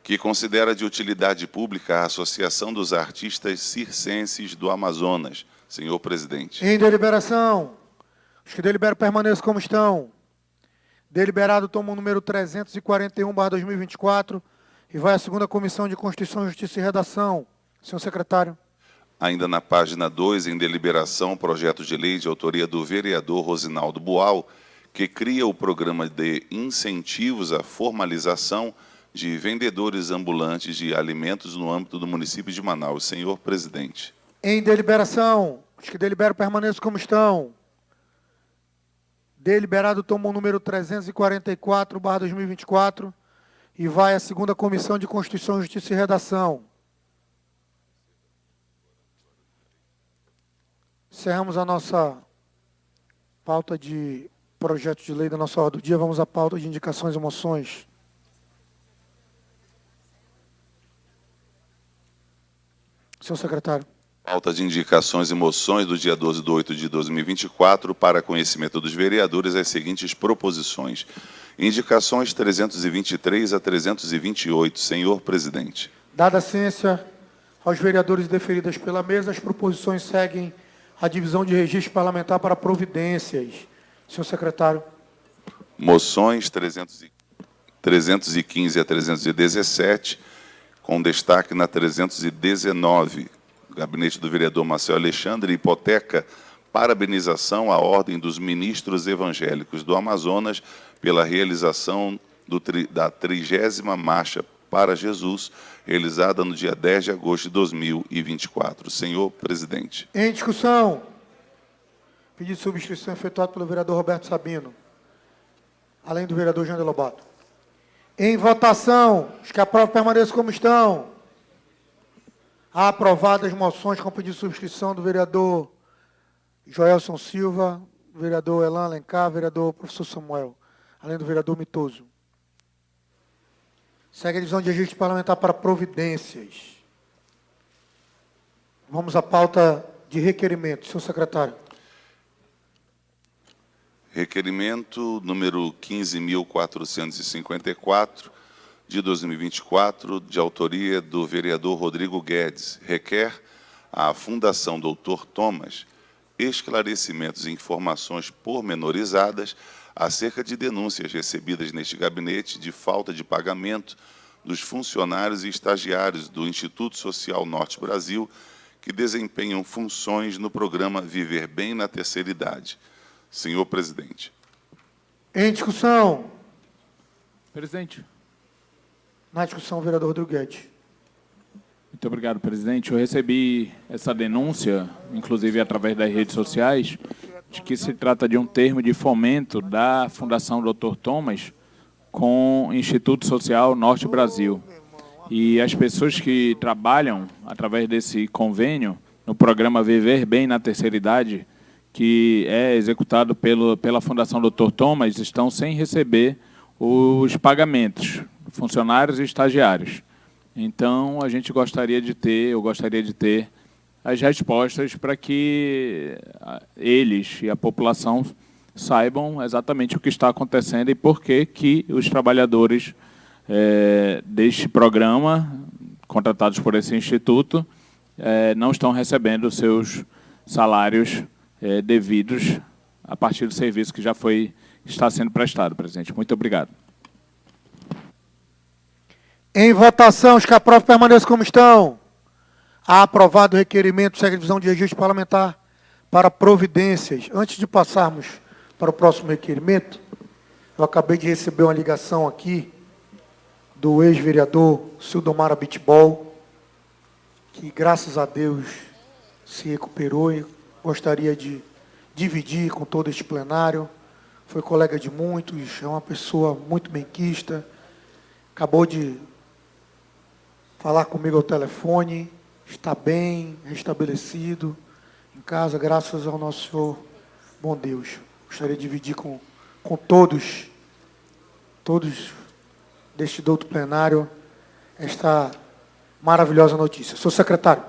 que considera de utilidade pública a Associação dos Artistas Circenses do Amazonas. Senhor presidente. Em deliberação. Os que deliberam permaneçam como estão. Deliberado toma o número 341/2024 e vai à segunda Comissão de Constituição, Justiça e Redação. Senhor secretário. Ainda na página 2, em deliberação, projeto de lei de autoria do vereador Rosinaldo Boal, que cria o programa de incentivos à formalização de vendedores ambulantes de alimentos no âmbito do município de Manaus. Senhor presidente. Em deliberação, os que deliberam permaneçam como estão. Deliberado toma o número 344/2024 e vai à segunda Comissão de Constituição, Justiça e Redação. Encerramos a nossa pauta de projeto de lei da nossa ordem do dia. Vamos à pauta de indicações e moções. Senhor secretário. Pauta de indicações e moções do dia 12/8/2024 para conhecimento dos vereadores as seguintes proposições. Indicações 323 a 328. Senhor presidente. Dada a ciência aos vereadores deferidas pela mesa, as proposições seguem a divisão de registro parlamentar para providências. Senhor secretário. Moções 315 a 317, com destaque na 319. Gabinete do vereador Marcelo Alexandre, hipoteca parabenização à Ordem dos Ministros Evangélicos do Amazonas pela realização da 30ª Marcha para Jesus, realizada no dia 10 de agosto de 2024. Senhor presidente. Em discussão. Pedido de subscrição efetuado pelo vereador Roberto Sabino, além do vereador Jean de Lobato. Em votação, os que aprovam permaneçam como estão. Aprovadas moções com pedido de subscrição do vereador Joelson Silva, vereador Elan Alencar, vereador professor Samuel, além do vereador Mitoso. Segue a divisão de registro parlamentar para providências. Vamos à pauta de requerimento. Senhor secretário. Requerimento número 15.454, de 2024, de autoria do vereador Rodrigo Guedes, requer à Fundação Dr. Thomas esclarecimentos e informações pormenorizadas acerca de denúncias recebidas neste gabinete de falta de pagamento dos funcionários e estagiários do Instituto Social Norte Brasil que desempenham funções no programa Viver Bem na Terceira Idade. Senhor presidente. Em discussão. Presidente. Na discussão, o vereador Rodrigo Guedes. Muito obrigado, presidente. Eu recebi essa denúncia, inclusive através das redes sociais, de que se trata de um termo de fomento da Fundação Dr. Thomas com o Instituto Social Norte Brasil. E as pessoas que trabalham através desse convênio no programa Viver Bem na Terceira Idade, que é executado pela Fundação Dr. Thomas, estão sem receber os pagamentos, funcionários e estagiários. Então, eu gostaria de ter as respostas para que eles e a população saibam exatamente o que está acontecendo e por que os trabalhadores deste programa contratados por esse instituto não estão recebendo os seus salários devidos a partir do serviço que está sendo prestado, presidente. Muito obrigado. Em votação, os que aprovam permaneçam como estão. Há aprovado o requerimento do Secretaria de Divisão de Registro Parlamentar para providências. Antes de passarmos para o próximo requerimento, eu acabei de receber uma ligação aqui do ex-vereador Sildomar Abitbol, que, graças a Deus, se recuperou e gostaria de dividir com todo este plenário. Foi colega de muitos, é uma pessoa muito benquista, acabou de falar comigo ao telefone, está bem, restabelecido, em casa, graças ao nosso Senhor, bom Deus. Gostaria de dividir com todos deste douto plenário, esta maravilhosa notícia. Senhor secretário.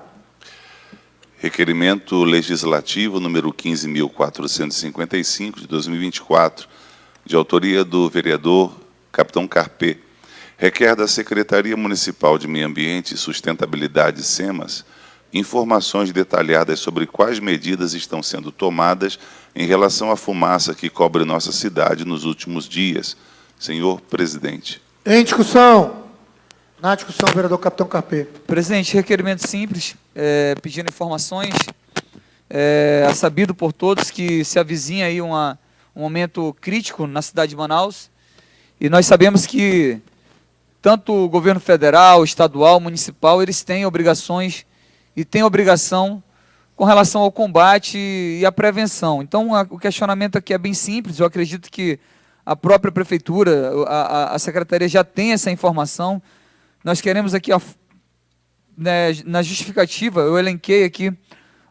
Requerimento legislativo número 15.455, de 2024, de autoria do vereador Capitão Carpê, requer da Secretaria Municipal de Meio Ambiente e Sustentabilidade, SEMAS, informações detalhadas sobre quais medidas estão sendo tomadas em relação à fumaça que cobre nossa cidade nos últimos dias. Senhor presidente. Em discussão. Na discussão, vereador Capitão Carpê. Presidente, requerimento simples, pedindo informações. É sabido por todos que se avizinha aí um momento crítico na cidade de Manaus, e nós sabemos que tanto o governo federal, estadual, municipal, eles têm obrigações e têm obrigação com relação ao combate e à prevenção. Então, o questionamento aqui é bem simples. Eu acredito que a própria prefeitura, a secretaria já tem essa informação. Nós queremos aqui, na justificativa, eu elenquei aqui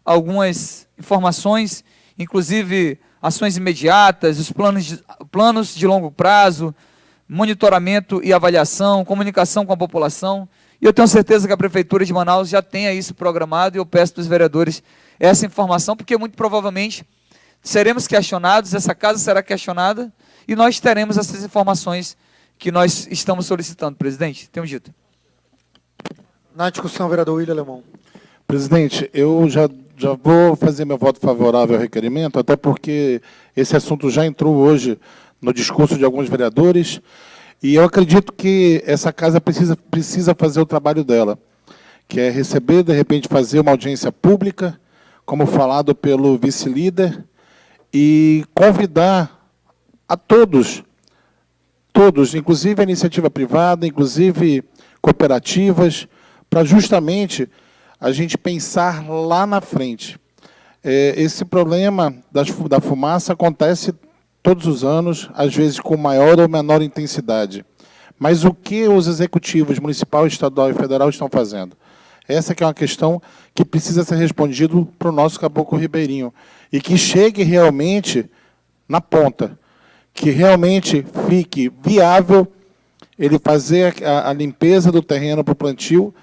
algumas informações, inclusive ações imediatas, os planos de longo prazo, monitoramento e avaliação, comunicação com a população. E eu tenho certeza que a Prefeitura de Manaus já tenha isso programado, e eu peço dos vereadores essa informação, porque muito provavelmente seremos questionados, essa casa será questionada, e nós teremos essas informações que nós estamos solicitando, presidente. Tenho dito. Na discussão, vereador William Alemão. Presidente, eu já vou fazer meu voto favorável ao requerimento, até porque esse assunto já entrou hoje no discurso de alguns vereadores, e eu acredito que essa casa precisa fazer o trabalho dela, que é receber, de repente, fazer uma audiência pública, como falado pelo vice-líder, e convidar a todos, inclusive a iniciativa privada, inclusive cooperativas, para justamente a gente pensar lá na frente. Esse problema da fumaça acontece todos os anos, às vezes com maior ou menor intensidade. Mas o que os executivos municipal, estadual e federal estão fazendo? Essa que é uma questão que precisa ser respondida para o nosso Caboclo Ribeirinho, e que chegue realmente na ponta, que realmente fique viável ele fazer a limpeza do terreno para o plantio,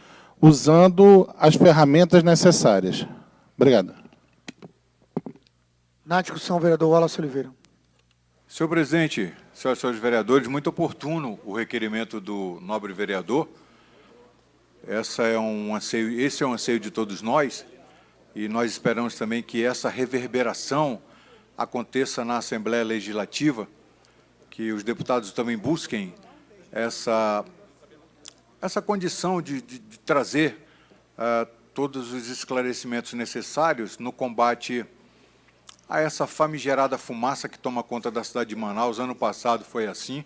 usando as ferramentas necessárias. Obrigado. Na discussão, vereador Wallace Oliveira. Senhor presidente, senhoras e senhores vereadores, muito oportuno o requerimento do nobre vereador. Esse é um anseio de todos nós, e nós esperamos também que essa reverberação aconteça na Assembleia Legislativa, que os deputados também busquem essa condição de trazer todos os esclarecimentos necessários no combate a essa famigerada fumaça que toma conta da cidade de Manaus. Ano passado foi assim,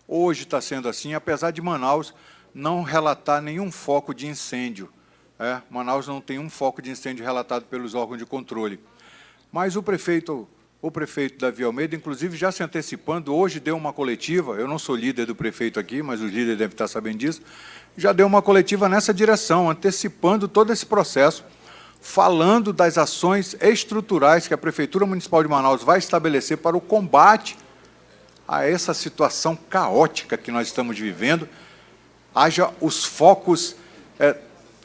hoje está sendo assim, apesar de Manaus não relatar nenhum foco de incêndio. Manaus não tem um foco de incêndio relatado pelos órgãos de controle. Mas o prefeito Davi Almeida, inclusive, já se antecipando, hoje deu uma coletiva, eu não sou líder do prefeito aqui, mas os líderes devem estar sabendo disso, já deu uma coletiva nessa direção, antecipando todo esse processo, falando das ações estruturais que a Prefeitura Municipal de Manaus vai estabelecer para o combate a essa situação caótica que nós estamos vivendo. Haja os focos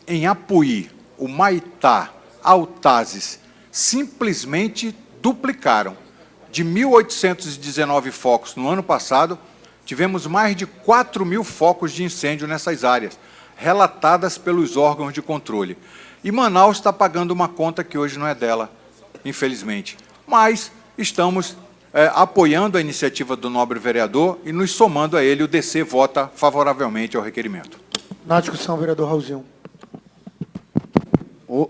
em Apuí, o Maitá, Altazes, simplesmente duplicaram. De 1.819 focos no ano passado, tivemos mais de 4.000 focos de incêndio nessas áreas, relatadas pelos órgãos de controle. E Manaus está pagando uma conta que hoje não é dela, infelizmente. Mas estamos apoiando a iniciativa do nobre vereador e nos somando a ele. O DC vota favoravelmente ao requerimento. Na discussão, vereador Raulzinho.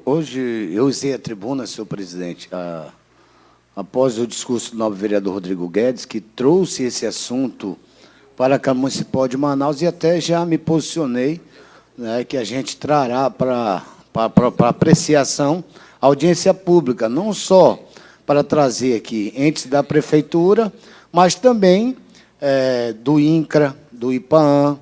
Hoje eu usei a tribuna, senhor presidente, após o discurso do nobre vereador Rodrigo Guedes, que trouxe esse assunto para a Câmara Municipal de Manaus, e até já me posicionei, né, que a gente trará para apreciação a audiência pública, não só para trazer aqui entes da Prefeitura, mas também do INCRA, do IPAAN,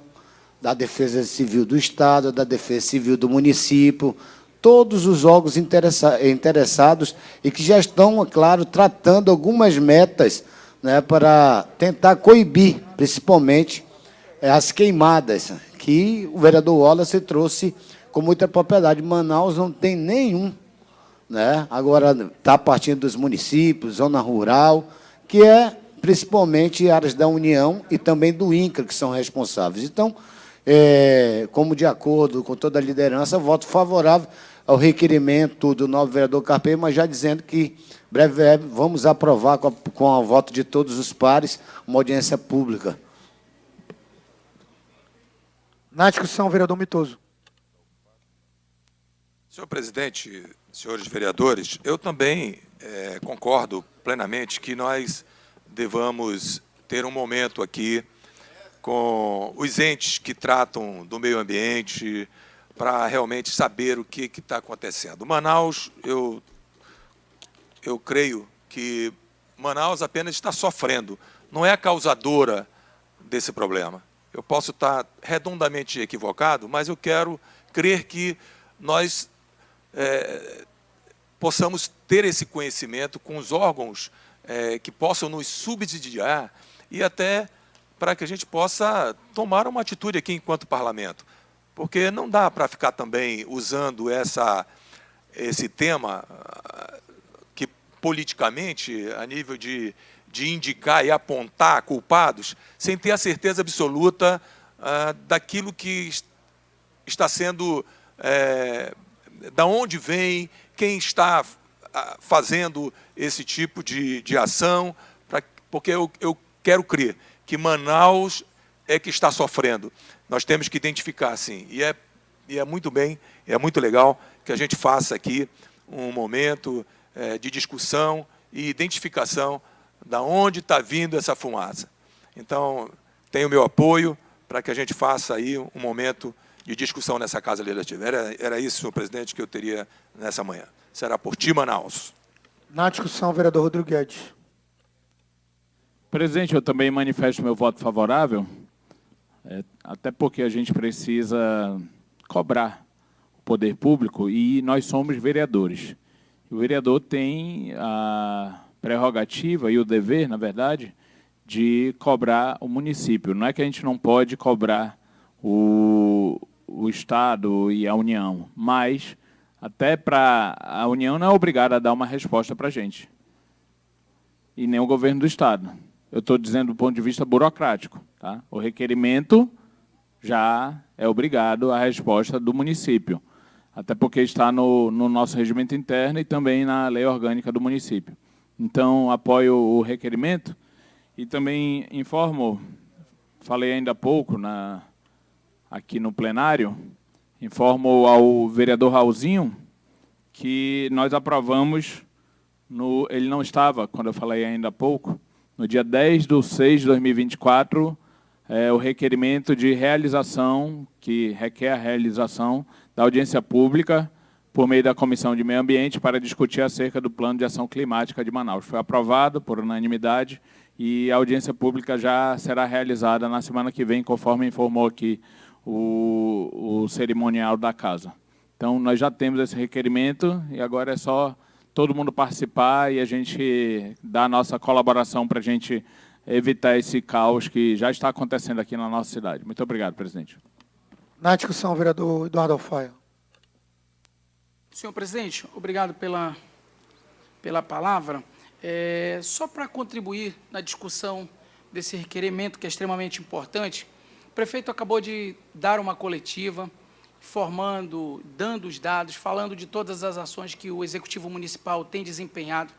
da Defesa Civil do Estado, da Defesa Civil do município, todos os órgãos interessados e que já estão, é claro, tratando algumas metas, né, para tentar coibir, principalmente, as queimadas, que o vereador Wallace trouxe com muita propriedade. Manaus não tem nenhum, né? Agora está partindo dos municípios, zona rural, que é principalmente áreas da União e também do INCRA, que são responsáveis. Então, como de acordo com toda a liderança, voto favorável ao requerimento do novo vereador Carpeio, mas já dizendo que, breve, vamos aprovar com o voto de todos os pares uma audiência pública. Na discussão, vereador Mitoso. Senhor presidente, senhores vereadores, eu também concordo plenamente que nós devamos ter um momento aqui com os entes que tratam do meio ambiente para realmente saber o que está acontecendo. Manaus, eu creio que Manaus apenas está sofrendo, não é a causadora desse problema. Eu posso estar redondamente equivocado, mas eu quero crer que nós possamos ter esse conhecimento com os órgãos que possam nos subsidiar e até para que a gente possa tomar uma atitude aqui enquanto parlamento. Porque não dá para ficar também usando esse tema que, politicamente, a nível de indicar e apontar culpados, sem ter a certeza absoluta daquilo que está sendo, da onde vem, quem está fazendo esse tipo de ação, porque eu quero crer que Manaus é que está sofrendo. Nós temos que identificar, sim, e é muito bem, é muito legal que a gente faça aqui um momento de discussão e identificação da onde está vindo essa fumaça. Então, tenho o meu apoio para que a gente faça aí um momento de discussão nessa Casa Legislativa. Era isso, senhor presidente, que eu teria nessa manhã. Será por ti, Manaus. Na discussão, vereador Rodrigo Guedes. Presidente, eu também manifesto meu voto favorável, até porque a gente precisa cobrar o poder público e nós somos vereadores. O vereador tem a prerrogativa e o dever, na verdade, de cobrar o município. Não é que a gente não pode cobrar o Estado e a União, mas até para a União não é obrigada a dar uma resposta para a gente, e nem o governo do Estado. Eu estou dizendo do ponto de vista burocrático. Tá? O requerimento já é obrigado à resposta do município, até porque está no nosso regimento interno e também na lei orgânica do município. Então, apoio o requerimento e também informo, falei ainda há pouco aqui no plenário, informo ao vereador Raulzinho que nós aprovamos, ele não estava, quando eu falei ainda há pouco, no dia 10/6/2024, o requerimento de realização, que requer a realização da audiência pública por meio da Comissão de Meio Ambiente para discutir acerca do Plano de Ação Climática de Manaus. Foi aprovado por unanimidade e a audiência pública já será realizada na semana que vem, conforme informou aqui o cerimonial da Casa. Então, nós já temos esse requerimento e agora é só todo mundo participar e a gente dar a nossa colaboração para a gente evitar esse caos que já está acontecendo aqui na nossa cidade. Muito obrigado, presidente. Na discussão, vereador Eduardo Alfaia. Senhor presidente, obrigado pela palavra. Só para contribuir na discussão desse requerimento, que é extremamente importante, o prefeito acabou de dar uma coletiva informando, dando os dados, falando de todas as ações que o Executivo Municipal tem desempenhado.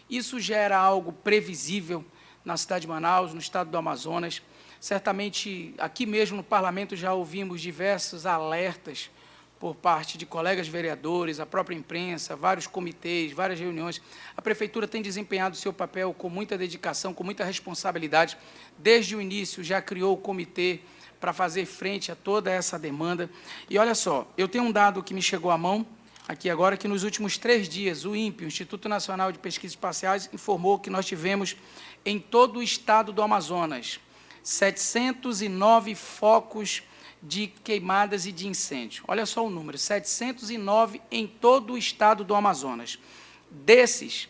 Isso gera algo previsível na cidade de Manaus, no estado do Amazonas. Certamente, aqui mesmo no Parlamento, já ouvimos diversos alertas por parte de colegas vereadores, a própria imprensa, vários comitês, várias reuniões. A Prefeitura tem desempenhado seu papel com muita dedicação, com muita responsabilidade. Desde o início, já criou o comitê para fazer frente a toda essa demanda. E olha só, eu tenho um dado que me chegou à mão, aqui agora, que nos últimos 3 dias, o INPE, o Instituto Nacional de Pesquisas Espaciais, informou que nós tivemos, em todo o estado do Amazonas, 709 focos de queimadas e de incêndio. Olha só o número, 709 em todo o estado do Amazonas. Desses,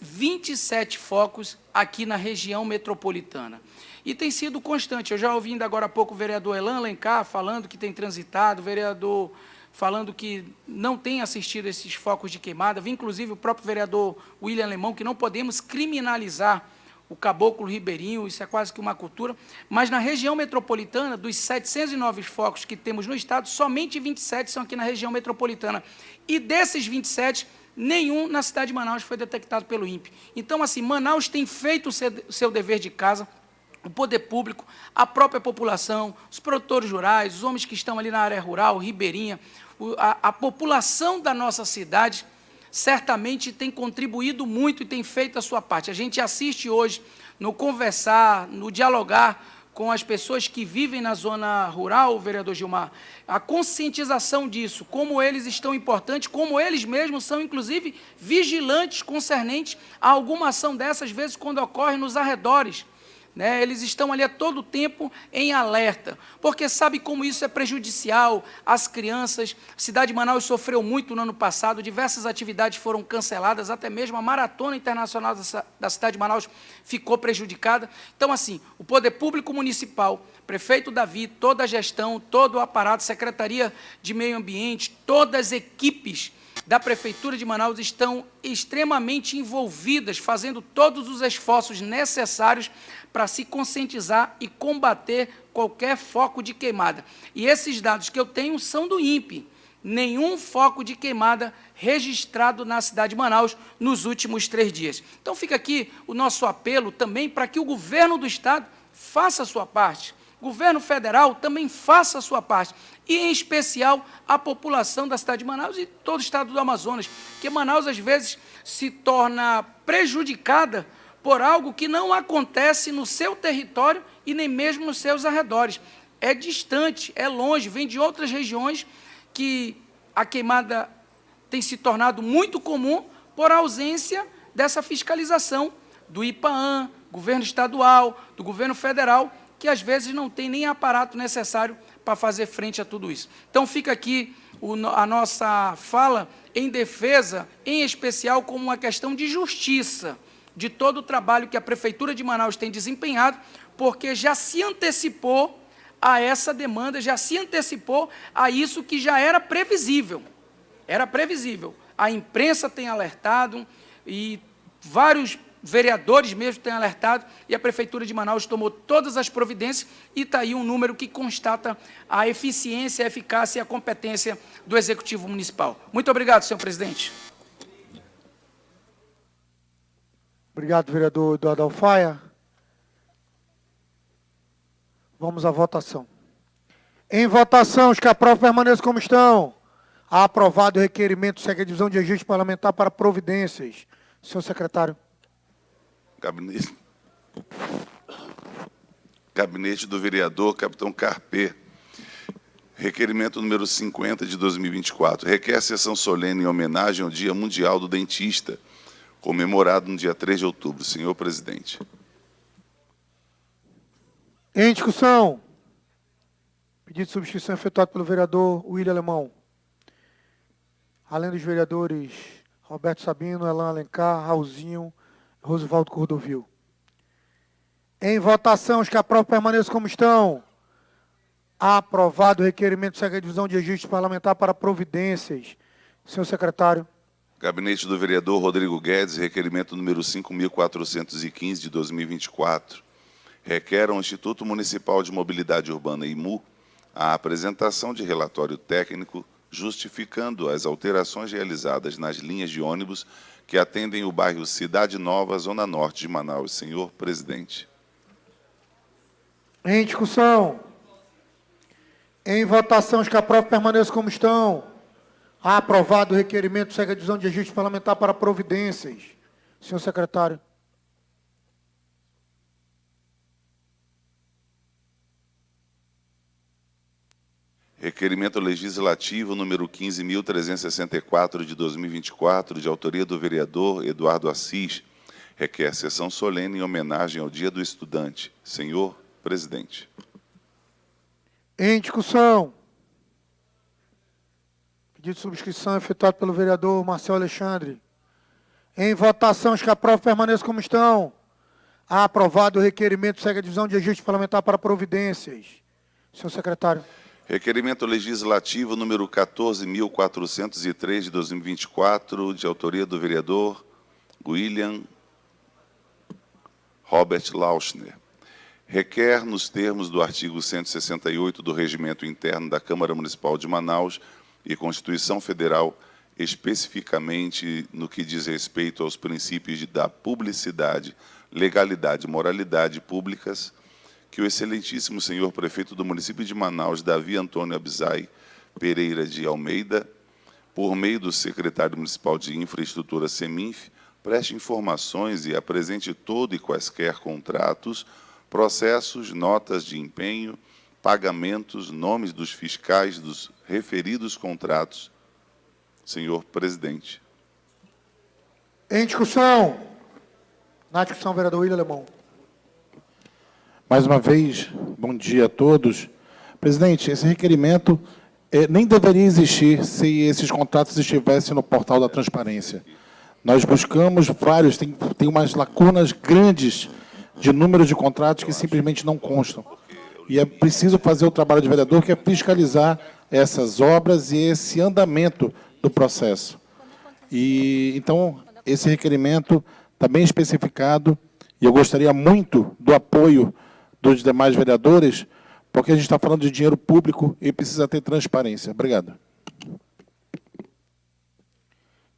27 focos aqui na região metropolitana. E tem sido constante. Eu já ouvi ainda agora há pouco o vereador Elan Alencar falando que tem transitado, o vereador falando que não tem assistido esses focos de queimada. Vi, inclusive, o próprio vereador William Alemão, que não podemos criminalizar o caboclo ribeirinho, isso é quase que uma cultura, mas na região metropolitana, dos 709 focos que temos no estado, somente 27 são aqui na região metropolitana. E desses 27, nenhum na cidade de Manaus foi detectado pelo INPE. Então, assim, Manaus tem feito o seu dever de casa, o poder público, a própria população, os produtores rurais, os homens que estão ali na área rural, ribeirinha, a população da nossa cidade certamente tem contribuído muito e tem feito a sua parte. A gente assiste hoje, no conversar, no dialogar com as pessoas que vivem na zona rural, vereador Gilmar, a conscientização disso, como eles estão importantes, como eles mesmos são, inclusive, vigilantes concernentes a alguma ação dessas, vezes quando ocorre nos arredores. Né, eles estão ali a todo tempo em alerta, porque sabe como isso é prejudicial às crianças. A cidade de Manaus sofreu muito no ano passado, diversas atividades foram canceladas, até mesmo a Maratona Internacional da cidade de Manaus ficou prejudicada. Então, assim, o Poder Público Municipal, prefeito Davi, toda a gestão, todo o aparato, Secretaria de Meio Ambiente, todas as equipes da Prefeitura de Manaus estão extremamente envolvidas, fazendo todos os esforços necessários para se conscientizar e combater qualquer foco de queimada. E esses dados que eu tenho são do INPE. Nenhum foco de queimada registrado na cidade de Manaus nos últimos 3 dias. Então fica aqui o nosso apelo também para que o governo do estado faça a sua parte. O governo federal também faça a sua parte. E, em especial, a população da cidade de Manaus e todo o estado do Amazonas, porque Manaus, às vezes, se torna prejudicada por algo que não acontece no seu território e nem mesmo nos seus arredores. É distante, é longe, vem de outras regiões que a queimada tem se tornado muito comum por ausência dessa fiscalização do IPAAM, governo estadual, do governo federal, que às vezes não tem nem aparato necessário para fazer frente a tudo isso. Então fica aqui a nossa fala em defesa, em especial como uma questão de justiça, de todo o trabalho que a Prefeitura de Manaus tem desempenhado, porque já se antecipou a essa demanda, já se antecipou a isso que já era previsível. Era previsível. A imprensa tem alertado e vários vereadores mesmo têm alertado e a Prefeitura de Manaus tomou todas as providências e está aí um número que constata a eficiência, a eficácia e a competência do Executivo Municipal. Muito obrigado, senhor presidente. Obrigado, vereador Eduardo Alfaia. Vamos à votação. Em votação, os que aprovam permaneçam como estão. Aprovado o requerimento, segue a divisão de registro parlamentar para providências. Senhor secretário. Gabinete do vereador Capitão Carpê. Requerimento número 50 de 2024. Requer sessão solene em homenagem ao Dia Mundial do Dentista, comemorado no dia 3 de outubro. Senhor presidente. Em discussão. Pedido de subscrição efetuado pelo vereador William Alemão. Além dos vereadores Roberto Sabino, Elan Alencar, Raulzinho, Rosivaldo Cordovil. Em votação, os que aprovam permaneçam como estão. Aprovado o requerimento segue a divisão de registro parlamentar para providências. Senhor secretário. Gabinete do vereador Rodrigo Guedes, requerimento número 5.415 de 2024. Requer ao Instituto Municipal de Mobilidade Urbana, IMU, a apresentação de relatório técnico justificando as alterações realizadas nas linhas de ônibus que atendem o bairro Cidade Nova, Zona Norte de Manaus. Senhor presidente. Em discussão. Em votação, os que aprovam permaneçam como estão. Aprovado o requerimento, segue a divisão de registro parlamentar para providências. Senhor secretário. Requerimento legislativo número 15.364 de 2024, de autoria do vereador Eduardo Assis, requer sessão solene em homenagem ao Dia do Estudante. Senhor presidente. Em discussão. Pedido de subscrição efetuado pelo vereador Marcelo Alexandre. Em votação, os que aprovam permaneçam como estão. Aprovado o requerimento, segue a divisão de registro parlamentar para providências. Senhor secretário. Requerimento legislativo número 14.403 de 2024, de autoria do vereador William Robert Lauschner. Requer, nos termos do artigo 168 do Regimento Interno da Câmara Municipal de Manaus e Constituição Federal, especificamente no que diz respeito aos princípios da publicidade, legalidade e moralidade públicas, que o excelentíssimo senhor prefeito do município de Manaus, Davi Antônio Abzai Pereira de Almeida, por meio do secretário municipal de Infraestrutura, SEMINF, preste informações e apresente todo e quaisquer contratos, processos, notas de empenho, pagamentos, nomes dos fiscais dos referidos contratos. Senhor presidente. Em discussão. Na discussão, vereador William Alemão. Mais uma vez, bom dia a todos. Presidente, esse requerimento nem deveria existir se esses contratos estivessem no portal da transparência. Nós buscamos vários, tem umas lacunas grandes de número de contratos que simplesmente não constam. E é preciso fazer o trabalho de vereador, que é fiscalizar essas obras e esse andamento do processo. E, então, esse requerimento está bem especificado, e eu gostaria muito do apoio dos demais vereadores, porque a gente está falando de dinheiro público e precisa ter transparência. Obrigado.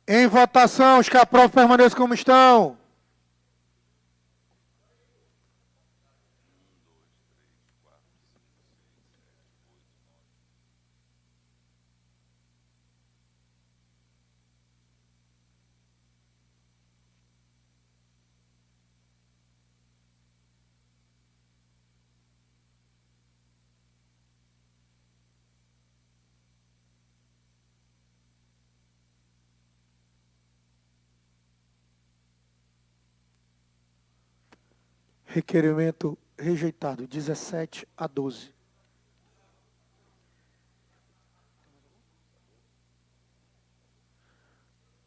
Em votação, os que aprovam permaneçam como estão. Requerimento rejeitado, 17-12.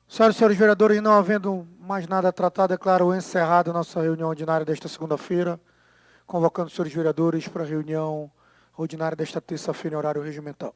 Senhoras e senhores vereadores, não havendo mais nada a tratar, declaro encerrada a nossa reunião ordinária desta segunda-feira, convocando os senhores vereadores para a reunião ordinária desta terça-feira em horário regimental.